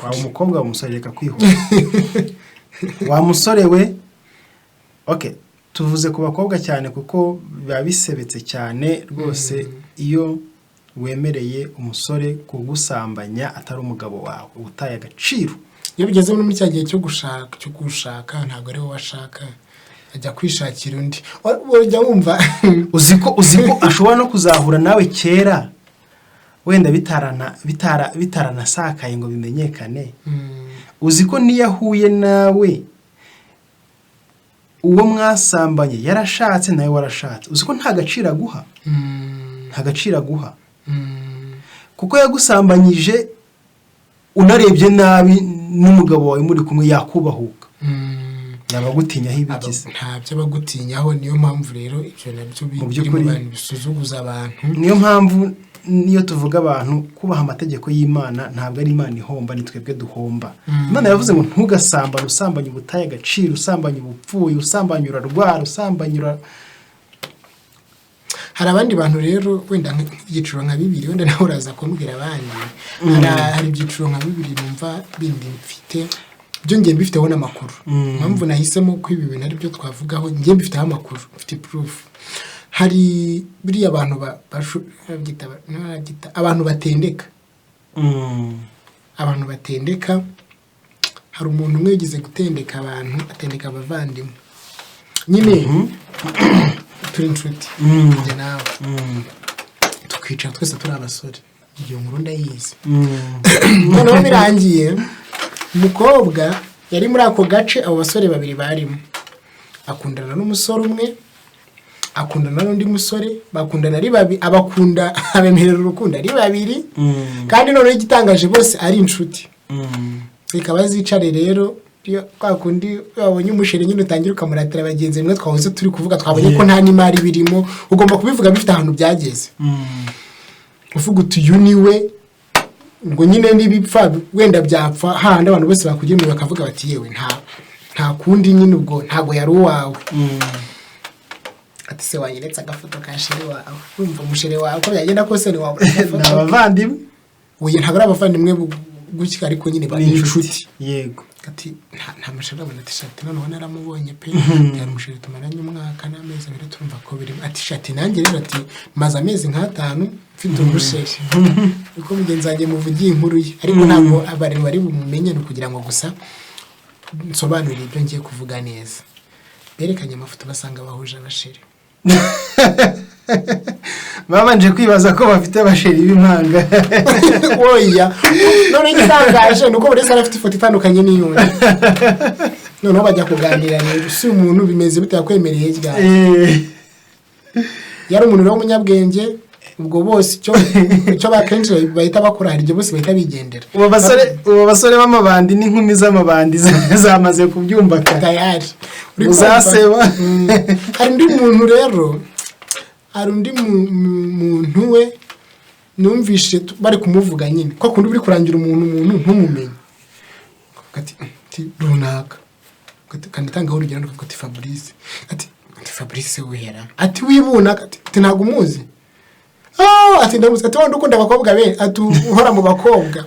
S1: wa mukobwa, wa musore, reka kwihoma. wa musore we, tuvuze ku bakobwa cyane kuko biba bisebetse cyane rwose iyo wemereye umusore kugusambanya atari umugabo wawe, ubutaye agaciro.
S2: iyo bigeze muri cya gihe cyo gushaka ntabwo ari wowe washaka, ajya kwishakira undi. Ujya wumva
S1: uziko ashobora no kuzahura nawe kera, wenda bitaranasakaye ngo bimenyekane. uziko niyo ahuye nawe, uwo mwasambanye yarashatse nawe warashatse, uziko nta gaciro aguha, kuko yagusambanyije unarebye nabi, n'umugabo wawe muri kumwe yakubahuka, yabagutinyaho ibigize.
S2: ntabyo bagutinyaho. niyo mpamvu rero ibyo nabyo biri mu bintu bisuzuguza abantu.
S1: niyo mpamvu niyo tuvuga abantu kubaha amategeko y'Imana ntabwo ari Imana ihomba, ni twebwe duhomba. Imana yavuze ngo ntugasambane, usambanye ubutaye agaciro, usambanye ubupfuye, usambanye urarwara, usambanye
S2: hari abandi bantu rero wenda ibyiciro nka 2 wenda nawe uraza kumbwira abandi. Hari ibyiciro nka 2 numva bindi mfite byo ngiye mbifiteho n'amakuru. Mpamvu nahisemo ko ibi bintu ari byo twavugaho, ngiye mbifiteho amakuru, mfite proof. Hari buriya abantu abantu batendeka. Abantu batendeka, hari umuntu umwe yagize gutendeka abantu, atendeka abavandimwe. Nyine turi inshuti njye nawe, tukicara twese turi abasore, iyo nkuru ndayizi. Noneho birangiye umukobwa yari muri ako gace, abo basore 2 barimo, akundana n'umusore umwe, akundana n'undi musore, bakundana ari 2, abakunda abemerera urukundo ari 2, kandi noneho igitangaje bose ari inshuti. Bikaba zicare rero kwa kundi wabonye umushere nyine utangira ukamuratira abagenzi mwe twahoze turi kuvuga, twabonye ko nta n'imari birimo, ugomba kubivuga bifite ahantu byageze. Uvuga uti uyu niwe, ngo nyine n'ibipfa wenda byapfa hahandi abantu bose bakugirira bakavuga bati yewe nta kundi nyine ubwo ntago yari uwawe. Ati se wanyeretse agafoto ka shere wawe, urumva umushere wawe ko byagenda kose ni wawe
S1: n'abavandimwe.
S2: Oya ntago ari abavandimwe gukika, ariko nyine bari inshuti.
S1: Yego.
S2: Ati nta mushere abona ati shati none naramubonye pe, yari mushere tumaranye umwaka n'amezi 2 turumva ko biri. Ati shati nanjye rero ati maze amezi 5 mfite umushere. Uko mugenzange muvugiye inkuru ye, ariko ntabwo abari bari bumenye no kugira ngo gusa nsobanurire ibyo ngiye kuvuga neza. Berekanye amafoto basanga bahuje abashere.
S1: Babanje kwibaza ko bafite abasheri b'impanga.
S2: Oya none igitangaje nuko buri wese afite ifoto itandukanye n'iyundi. Noneho bajya kuganira rero, si umuntu bimeze bite yakwemereye ryari. Yari umuntu w'umunyabwenge, ubwo bose cyo bakenshi bahita bakora, hari bose bahita bigendera.
S1: Uwo basore b'amabandi n'inkumi z'amabandi zamaze kubyumva
S2: tayari.
S1: Uzaseba.
S2: Hari undi muntu rero, hari undi muntu we numvishe bari kumuvuga nyine ko kundi uri kurangira umuntu ntumumenye. Ati runaka, kandi tangaho urugero nuko ati Fabrice. Ati Fabrice wihera, ati wibuna, ati ntago umuzi. Ati ndamuzi, ati wandi ukunda abakobwa be, ati uhora mu bakobwa.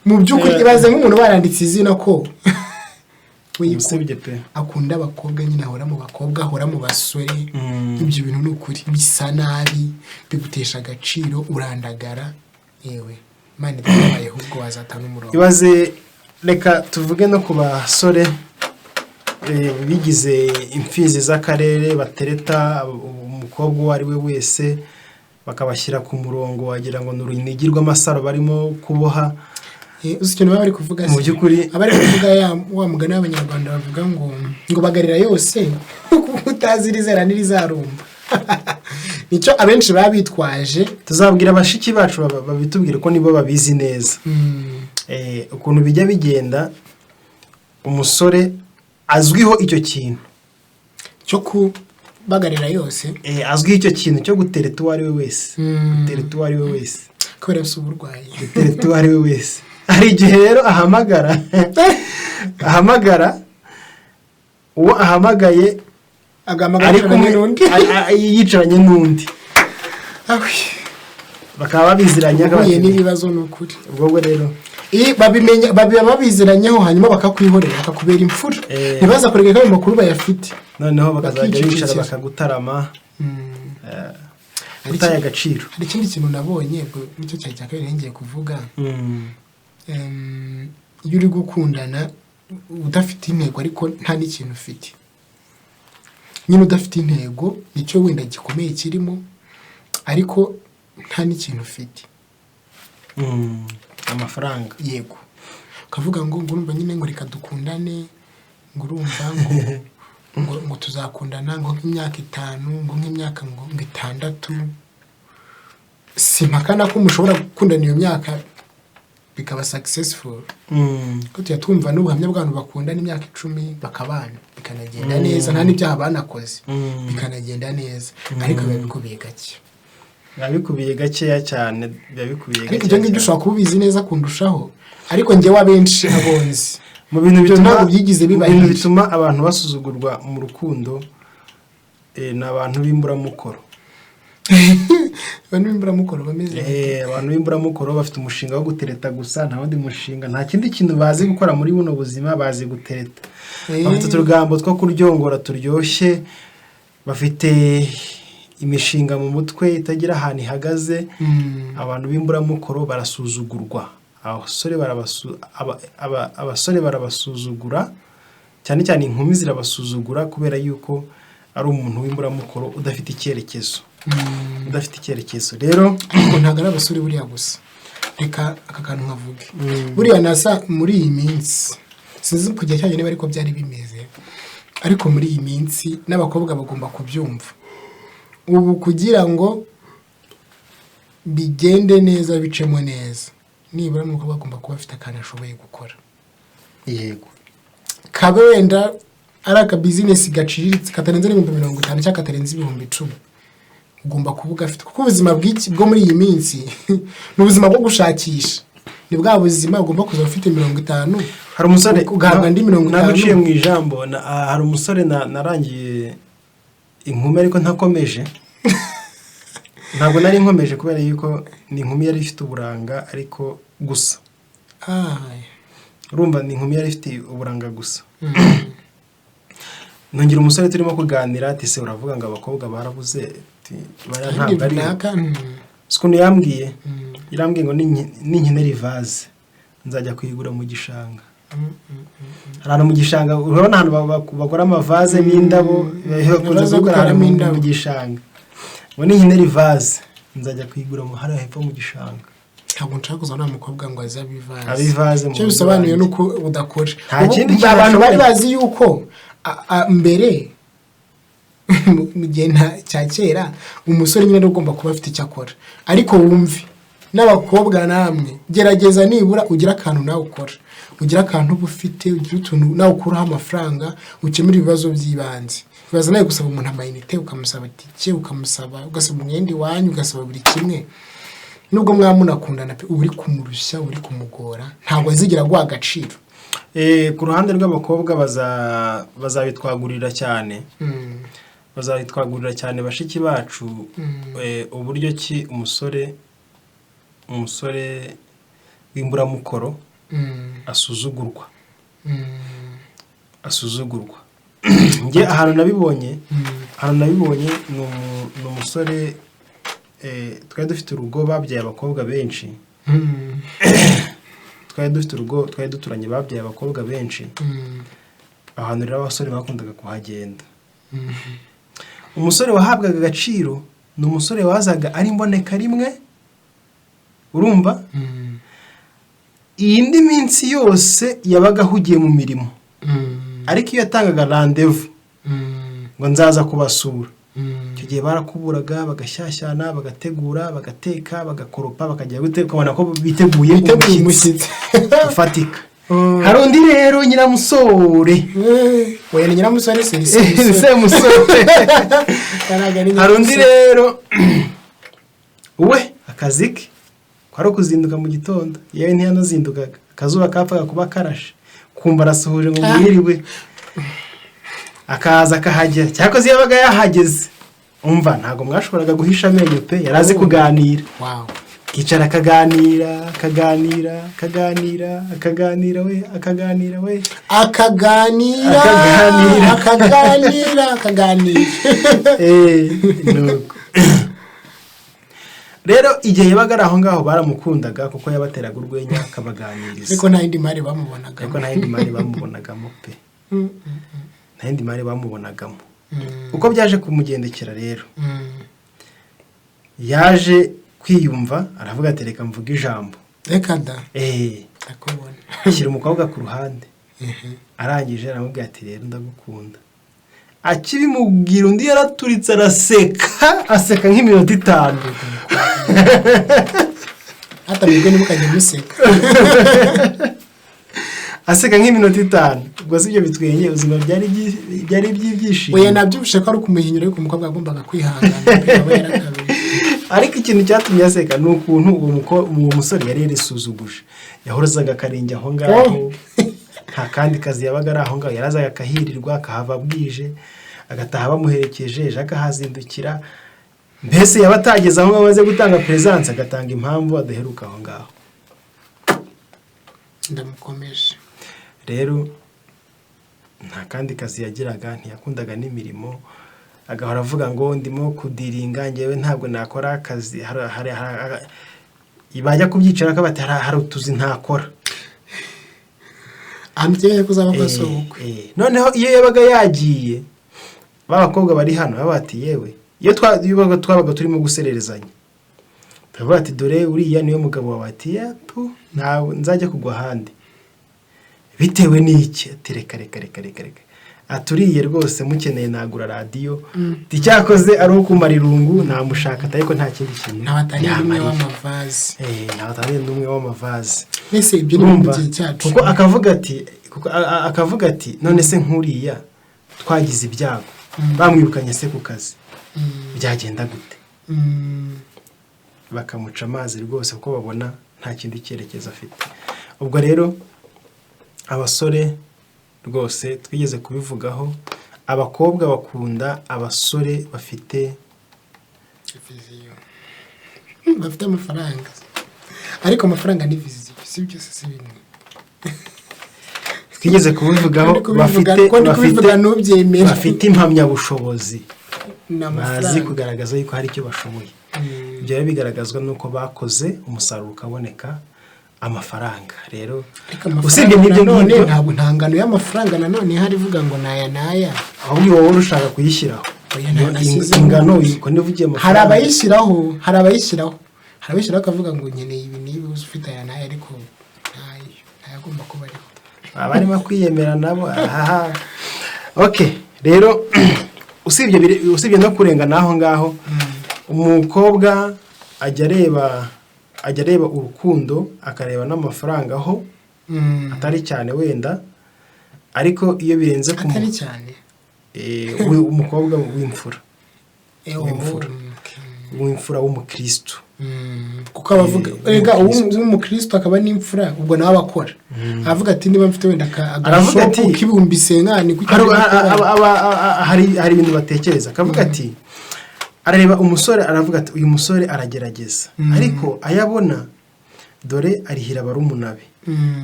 S2: Mu byukuri ibaze nk'umuntu baranditse izina ko
S1: Usibye pe
S2: akunda abakobwa nyine, ahora mu bakobwa, ahora mu basore. Ibyo bintu n'ukuri bisa nabi, bigutesha agaciro, urandagara. Yewe Imana itabaye ahubwo wazatana umurongo.
S1: Ibaze reka tuvuge no ku basore bigize imfizi z'akarere, batereta umukobwa uwo ari we wese, bakabashyira ku murongo wagira ngo n'urunigi rw'amasaro barimo kuboha.
S2: Uzi bari kuvuga
S1: mu byukuri
S2: abari kuvuga wa mugani w'Abanyarwanda bavuga ngo bagarira yose utazirizera n'irizarumba. Nicyo abenshi babitwaje.
S1: Tuzabwira abashiki bacu babitubwire ko nibo babizi neza. Ukuntu bijya bigenda, umusore azwiho icyo kintu
S2: cyo kubagarira yose,
S1: azwiho icyo kintu cyo gutereta uwo ari we wese. Gutereta uwo ari we wese
S2: kubera se uburwayi.
S1: Gutereta uwo ari we wese. Hari igihe rero ahamagara uwo ahamagaye yicaranye n'undi, bakaba babiziranye
S2: n'ibibazo n'ukuri.
S1: ubwo rero
S2: babiziranyeho hanyuma bakakwihorera, bakakubera imfura. Ntibaza kurega ko ayo makuru bayafite,
S1: noneho bakazajya bicara bakagutarama utaye agaciro.
S2: Hari ikindi kintu nabonye nicyo cyari cya kabiri ngiye kuvuga. Iyo uri gukundana udafite intego ariko nta n'ikintu ufite, nyine udafite intego nicyo wenda gikomeye kirimo, ariko nta n'ikintu ufite.
S1: Amafaranga
S2: yego, ukavuga ngo urumva nyine ngo reka dukundane, ngo urumva ngo tuzakundana ngo nk'imyaka 5, ngo nk'imyaka ngo 6. Simpakana ko mushobora gukundana iyo myaka bikaba successful. Ko tuyatwumva n'ubuhamya bw'abantu bakundana imyaka 10 bakabana bikanagenda neza, nta n'ibyaha banakoze bikanagenda neza, ariko biba bikubiye gake.
S1: bikubiye gakeya cyane, bikubiye
S2: ariko ibyo ngibyo ushobora kuba ubizi neza kundushaho, ariko njyewe abenshi abonzi
S1: mu bintu bituma abantu basuzugurwa mu rukundo, ni abantu b'imburamukoro.
S2: abantu b'imburamukoro bameze
S1: abantu b'imburamukoro bafite umushinga wo gutereta gusa, nta wundi mushinga, nta kindi kintu bazi gukora muri buno buzima, bazi gutereta. Bafite utugambo two kuryongora turyoshye, bafite imishinga mu mutwe itagira ahantu ihagaze. Abantu b'imburamukoro barasuzugurwa, abasore barabasuzugura, cyane cyane inkumi zirabasuzugura kubera yuko ari umuntu w'imburamukoro udafite icyerekezo. Rero
S2: ariko ntabwo ari abasore buriya gusa, reka aka kantu nkavuge buriya nasa muri iyi minsi, sinzi kujya cyane niba ariko byari bimeze, ariko muri iyi minsi n'abakobwa bagomba kubyumva. Ubu kugira ngo bigende neza, bicemo neza, nibura nuko bagomba kuba bafite akantu ashoboye gukora.
S1: Yego,
S2: kabe wenda ari aka business gaciriritse katarenze 50,000 cyangwa katarenze 10,000, ugomba kuvuga afite, kuko ubuzima bwo muri iyi minsi n'ubuzima bwo gushakisha, ni bwa buzima ugomba kuza ufite 50.
S1: hari umusore
S2: ugahabwa andi 50.
S1: naguciye mu ijambo, hari umusore narangiye inkumi ariko ntakomeje. Ntabwo nari nkomeje kubera yuko ni inkumi yari ifite uburanga ariko gusa. Urumva ni inkumi yari ifite uburanga gusa. Nongera umusore turimo kuganira ati se uravuga ngo abakobwa barabuze, baya ntabwo ari ukuntu yambwiye. Yarambwiye ngo ninkenera ivaze nzajya kuyigura mu gishanga. Hari mu gishanga, urabona ahantu bakora amavaze n'indabo, bakunze gukora mu gishanga. Ngo ninkenera ivaze nzajya kuyigura mu hariya hepfo mu gishanga.
S2: Ntabwo nshaka kuzana n'umukobwa ngo aze
S1: abivaze.
S2: Cyo bisobanuye nuko udakora.
S1: Nta kindi
S2: abantu bari bazi yuko mbere mu gihe cya kera umusore nyine ugomba kuba afite icyo akora, ariko wumve n'abakobwa namwe gerageza nibura ugira akantu nawe ukora, ugira akantu uba ufite, ugira utuntu nawe ukuraho amafaranga, ukemura ibibazo by'ibanze. Bibaza nawe gusaba umuntu amayinite, ukamusaba tike, ugasaba umwenda iwanyu, ugasaba buri kimwe. Nubwo mwamunakundana pe, uri kumurushya, uri kumugora, ntabwo azigira guha agaciro.
S1: Ku ruhande rw'abakobwa bazabitwagurira cyane. Bazabitwagurira cyane bashiki bacu, uburyo ki umusore w'imburamukoro asuzugurwa. Nge ahantu nabibonye ni umusore, twari dufite urugo babyaye abakobwa benshi. twari duturanye babyaye abakobwa benshi. Ahantu rero abasore bakundaga kuhagenda. Umusore wahabwaga agaciro ni umusore wazaga ari imboneka rimwe, urumva? Iyindi minsi yose yabaga ahugiye mu mirimo. Ariko iyo yatangaga rendezvous ngo nzaza kubasura, icyo gihe barakuburaga, bagashyashyana, bagategura, bagateka, bagakoropa, bakajya guteka, ukabona ko biteguye umushyitsi ufatika. Hari undi rero nyiramusore.
S2: Oya ni nyiramusore se
S1: musore. Hari undi rero we akazi ke kwari kuzinduka mu gitondo, yewe ntiyanazindukaga, akazuba kapfaga kuba karashe, kumva arasuhuje ngo mwiriwe, akaza akahagera. Cyakoze yabaga yahageze, umva ntago mwashoboraga guhisha amenyo pe, yarazi kuganira. Kicara akaganira nuko rero igihe yabaga ari aho ngaho baramukundaga kuko yabateraga urwenya akabaganiriza.
S2: Ariko nta yindi mari bamubonagamo
S1: pe. Nta yindi mari bamubonagamo. Uko byaje kumugendekera rero, yaje kwiyumva, aravuga ati reka mvuga ijambo.
S2: Reka da.
S1: Akubona. Ashyira umukobwa ku ruhande. Arangije aramubwira ati rero ndagukunda. Akibimubwira undi yaraturitse aseka nk'iminota 5.
S2: Atabigwe n'umukajya museka.
S1: Aseka nk'iminota 5. Ubwo sibyo bitwenye, ubuzima byari by'ibyishimo.
S2: Oya nabyubushe ko ari kumuhinyura yuko umukobwa agombaga kwihangana.
S1: ariko ikintu cyatumye aseka ni ukuntu uwo musore yari yarisuzuguje, yahorazaga akarenge aho ngaho, nta kandi kazi yabaga ari aho ngaho, yarazaga akahirirwa akahava bwije agataha bamuherekeje, ejo akahazindukira, mbese yaba atageze aho ngaho amaze gutanga presence agatanga impamvu adaheruka aho ngaho.
S2: Ndamukomeje
S1: rero nta kandi kazi yagiraga, ntiyakundaga n'imirimo, agahora avuga ngo ndimo kudiringa njyewe ntabwo nakora akazi, bajya kubyicara akabati hari utuzi ntakora,
S2: ambyeye kuzaba kwasobukwe.
S1: Noneho iyo yabaga yagiye babakobwa bari hano baba bati yewe, iyo twabaga turimo gusererezanya bavuga ati dore uriya niyo mugabo wawe, ati yapu ntawe nzajya kugwa ahandi bitewe n'iki, ati reka aturiye rwose mukeneye nagura radiyo, ticyakoze ari ukumara irungu namushaka, ariko nta kindi kintu
S2: n'abatari n'umwe w'amavazi,
S1: n'abatari n'umwe w'amavazi.
S2: Ese ibyo ni mu gihe cyacu,
S1: kuko akavuga ati none se nkuriya twagize ibyago bamwirukanye se ku kazi byagenda gute, bakamuca amazi rwose kuko babona nta kindi cyerekezo afite. Ubwo rero abasore rwose twigeze kubivugaho, abakobwa bakunda abasore bafite
S2: amafaranga, ariko amafaranga ni viziyo, si byose si bimwe.
S1: Twigeze kubivugaho bafite impamyabushobozi, bazi kugaragaza yuko hari icyo bashoboye. Ibyo bigaragazwa nuko bakoze umusaruro ukaboneka amafaranga. Rero
S2: usibye n'ibyo none ntabwo ntangano y'amafaranga nanone hari ivuga ngo naya
S1: ahubwo wowe ushaka kuyishyiraho ingano yiko nivugiye amafaranga.
S2: hari abayishyiraho akavuga ngo nkeneye ibi niba ufite aya naya, ariko ntayagomba kuba ariho,
S1: abarimo kwiyemera nabo. Okay, rero usibye no kurenga naho ngaho, umukobwa ajya areba urukundo, akareba n'amafaranga aho atari cyane wenda, ariko iyo birenze ku
S2: atari cyane
S1: umukobwa w'imfura w'umukristo,
S2: kuko abavuga ega w'umukristo akaba n'imfura, ubwo nawe abakora avuga ati niba mfite wenda agashopu k'ibihumbi senkani,
S1: hari ibintu batekereza, akavuga ati arareba umusore aravuga ati uyu musore aragerageza, ariko ayabona dore arihira barumuna be,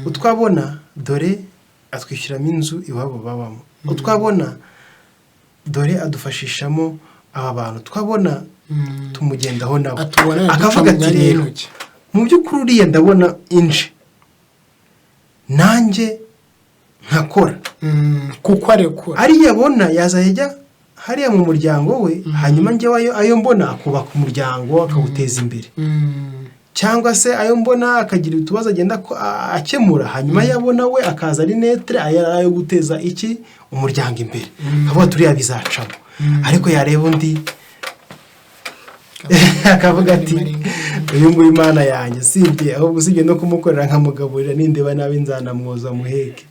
S1: utwabona dore atwishyuramo inzu iwabo babamo, utwabona dore adufashishamo aba bantu, twabona tumugendaho nawe, akavuga ati rero mu by'ukuri uriya ndabona inje nanjye nkakora,
S2: kuko arekora
S1: ariyabona yazajya hariya mu muryango we, hanyuma njyewe ayo mbona akubaka umuryango akawuteza imbere, cyangwa se ayo mbona akagira utubazo agenda akemura, hanyuma yabona we akaza ari netre ayo guteza iki umuryango imbere, avuga turiya bizacamo. Ariko yareba undi akavuga ati uyu nguyu Imana yanjye usibye no kumukorera nkamugaburira, nindeba nabi nzanamwoza muheke.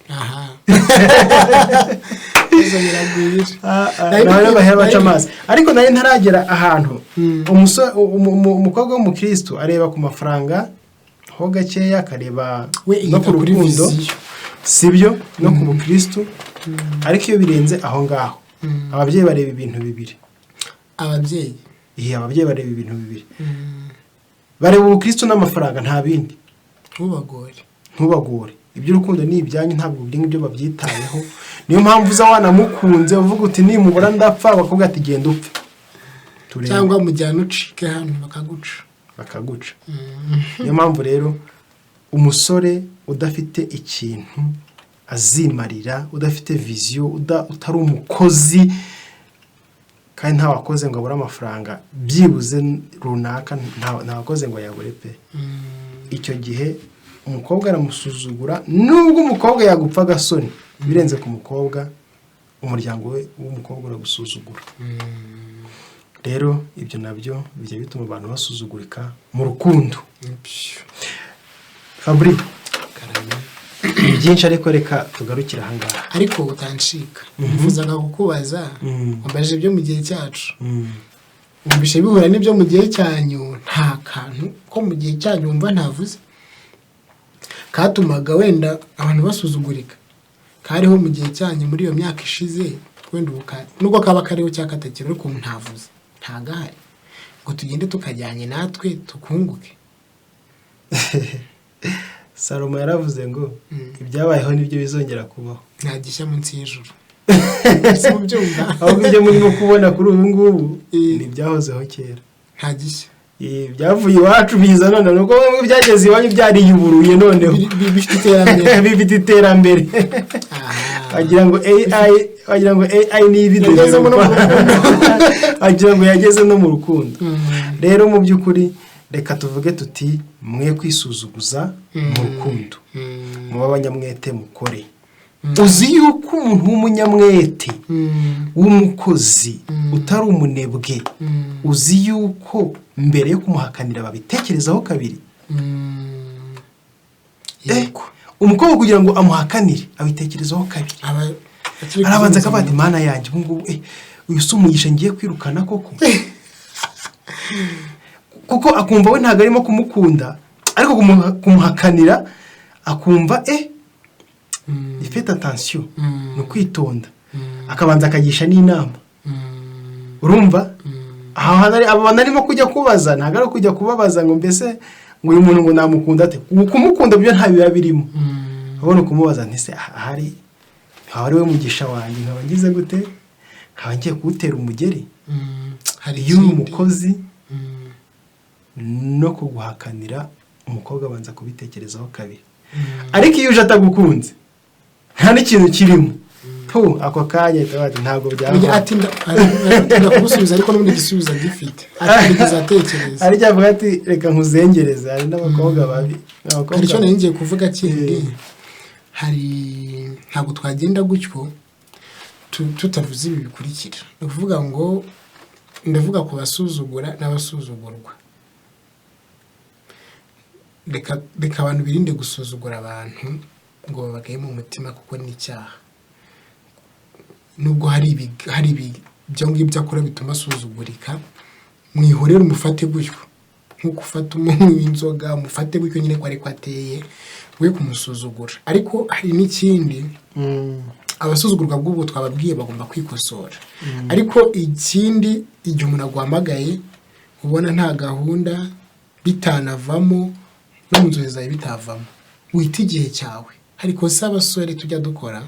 S1: Nawe bahera baca amazi. Ariko nari ntaragera ahantu umukobwa w'umukristo areba ku mafaranga ho gakeya, akareba no ku rukundo, sibyo, no ku bukristo. Ariko iyo birenze aho ngaho, ababyeyi bareba ibintu bibiri. Ababyeyi bareba ibintu bibiri, bareba ubukristo n'amafaranga, nta bindi. Ntubagore iby'urukundo ni ibyanyu, ntabwo biri nk'ibyo babyitayeho. Niyo mpamvu uza wanamukunze uvuga uti nimubura ndapfa, bakubwira ati genda upfe,
S2: cyangwa mujyana ucike hano
S1: bakaguca. Niyo mpamvu rero umusore udafite ikintu azimarira, udafite viziyo, utari umukozi, kandi nta wakoze ngo abure amafaranga byibuze runaka, nta wakoze ngo yabure pe, icyo gihe umukobwa aramusuzugura. Nubwo umukobwa yagupfa agasoni, birenze ku mukobwa, umuryango we w'umukobwa uragusuzugura. Rero ibyo nabyo bijya bituma abantu basuzugurika mu rukundo. Fabri, byinshi ariko reka tugarukira aha ngaha.
S2: Ariko utancika, nifuzaga kukubaza, wambaje ibyo mu gihe cyacu, wumvishe bihura n'ibyo mu gihe cyanyu, nta kantu ko mu gihe cyanyu wumva ntavuze katumaga wenda abantu basuzugurika, kariho mu gihe cyanyu muri iyo myaka ishize, wenda nubwo kaba kariho cyangwa katakiri ariko ntavuze, ntagahari ngo tugende tukajyanye natwe tukunguke.
S1: Salomo yaravuze ngo ibyabayeho nibyo bizongera kubaho,
S2: nta gishya munsi y'ijuru. Si mubyumva?
S1: ahubwo ibyo murimo kubona kuri ubu ngubu ni ibyahozeho kera,
S2: nta gishya.
S1: byavuye iwacu biza none nuko byageze iwanyu byariyuburuye noneho bifite iterambere. wagira ngo AI ni video wagira ngo yageze no mu rukundo. Rero mu by'ukuri reka tuvuge tuti mwe kwisuzuguza mu rukundo, muba abanyamwete mukore. Uzi yuko umuntu w'umunyamwete w'umukozi utari umunebwe, uzi yuko mbere yo kumuhakanira babitekerezaho kabiri. Umukobwa kugira ngo amuhakanire abitekerezaho kabiri, arabanza akavuga ati Mana yanjye ubungubu uyu si umugisha ngiye kwirukana koko. Kuko akumva we ntabwo arimo kumukunda, ariko kumuhakanira akumva ifite attention no kwitonda, akabanza akagisha n'inama. Urumva abantu arimo kujya kubaza, ntabwo ari kujya kubabaza ngo mbese ngo uyu muntu ngo namukunda ate. Kumukunda byo nta biba birimo, abone kumubaza nti se ahari we mugisha wanjye, nkaba ngize gute, nkaba ngiye kuwutera umugeri. Hari y'umukozi no kuguhakanira, umukobwa abanza kubitekerezaho kabiri. Ariko iyo uje atagukunze nta n'ikintu kirimo, ako kanya ntabwo byaba
S2: ati ndakusubiza, ariko n'ubundi gisubiza gifite atekereza
S1: ari cyavuga ati reka nkuzengereza. Hari n'abakobwa babi,
S2: hari icyo nari ngiye kuvuga kindi. Hari ntabwo twagenda gutyo tutavuze ibi bikurikira. Ni ukuvuga ngo ndavuga ku basuzugura n'abasuzugurwa. Reka abantu birinde gusuzugura abantu ngo babagaye mu mutima, kuko ni icyaha. Nubwo hari ibyo ngibyo akora bituma asuzugurika, mwihorere umufate gutyo, nk'uko ufata umuntu w'inzoga umufate gutyo nyine ko ariko ateye, we kumusuzugura. Ariko hari n'ikindi, abasuzugurwa bw'ubu twababwiye bagomba kwikosora. Ariko ikindi, igihe umuntu aguhamagaye ubona nta gahunda, bitanavamo no mu nzozi zawe bitavamo, wita igihe cyawe. Hari kosa abasore tujya dukora,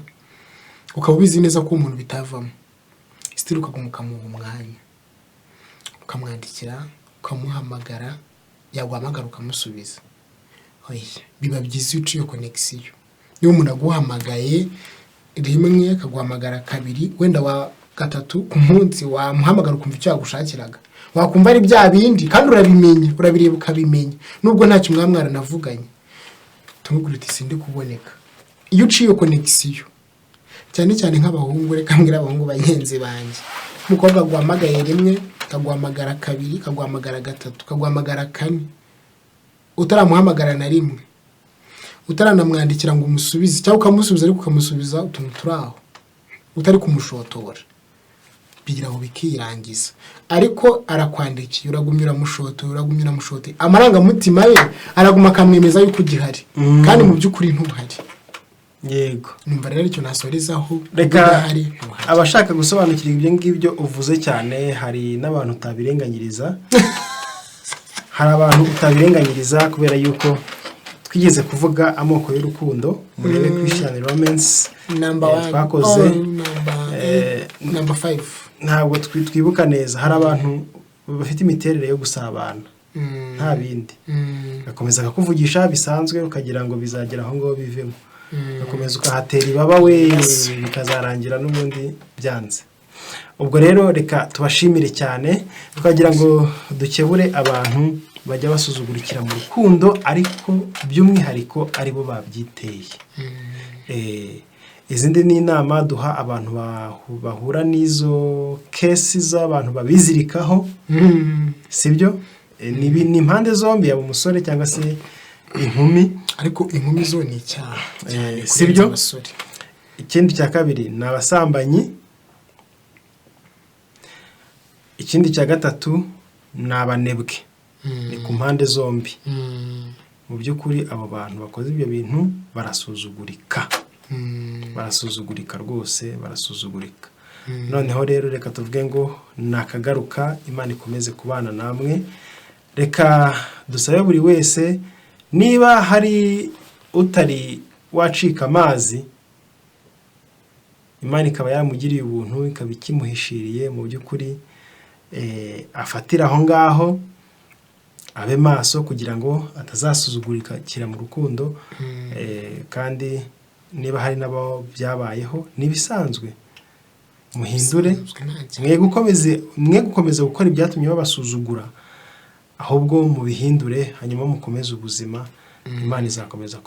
S2: ukaba ubizi neza ko umuntu bitavamo, sitiri ukamuha umwanya, ukamwandikira, ukamuhamagara, yaguhamagara ukamusubiza. Biba byiza iyo uciye connection. Niyo umuntu aguhamagaye rimwe akaguhamagara kabiri, wenda wa gatatu ku munsi wamuhamagara ukumva icyo yagushakiraga, wakumva ari bya bindi kandi urabimenya, urabireba ukabimenya, nubwo ntacyo mwaranavuganye, tumugura uti sindi kuboneka. Iyo uciye connection, cyane cyane nk'abahungu, reka mbwira abahungu bagenzi banjye, umukobwa aguhamagaye rimwe, akaguhamagara kabiri, akaguhamagara gatatu, akaguhamagara kane, utaramuhamagara na rimwe, utaranamwandikira ngo umusubize, cyangwa ukamusubiza ariko ukamusubiza utuntu turaho utari kumushotora, bigira aho bikirangiza. Ariko arakwandikiye, uragumira mushote, amarangamutima ye araguma akamwemeza yuko ugihari, kandi mu by'ukuri ntuhari.
S1: Yego,
S2: numva rero icyo nasorezaho.
S1: Reka abashaka gusobanukira ibyo ngibyo uvuze cyane, hari n'abantu utabirenganyiriza. Hari abantu utabirenganyiriza kubera yuko twigeze kuvuga amoko y'urukundo muri Christian Romance twakoze
S2: number 5.
S1: Ntabwo twibuka neza. Hari abantu bafite imiterere yo gusabana, nta bindi, gakomeza akakuvugisha bisanzwe ukagira ngo bizagera aho ngo bivemo, gakomeza ukahatera ibaba we bikazarangira n'ubundi byanze. Ubwo rero reka tubashimire cyane, twagira ngo dukebure abantu bajya basuzugurikira mu rukundo, ariko by'umwihariko aribo babyiteye. Izindi ni inama duha abantu bahura n'izo kesi z'abantu babizirikaho, sibyo? Ni impande zombi, yaba umusore cyangwa se inkumi,
S2: ariko inkumi zo ni icyaha,
S1: sibyo? Ikindi cya kabiri ni abasambanyi. ikindi cya gatatu ni abanebwe, ni ku mpande zombi. Mu by'ukuri abo bantu bakoze ibyo bintu barasuzugurika, barasuzugurika rwose, barasuzugurika. Noneho rero reka tuvuge ngo nakagaruka, Imana ikomeze kubana namwe. Reka dusabe buri wese, niba hari utari wacika amazi, Imana ikaba yamugiriye ubuntu, ikaba ikimuhishiriye, mu by'ukuri afatira aho ngaho, abe maso kugira ngo atazasuzugurikira mu rukundo. Kandi niba hari n'abo byabayeho, n'ibisanzwe, muhindure, mwe gukomeza gukora ibyatumye babasuzugura, ahubwo mubihindure, hanyuma mukomeze ubuzima. Imana izakomeza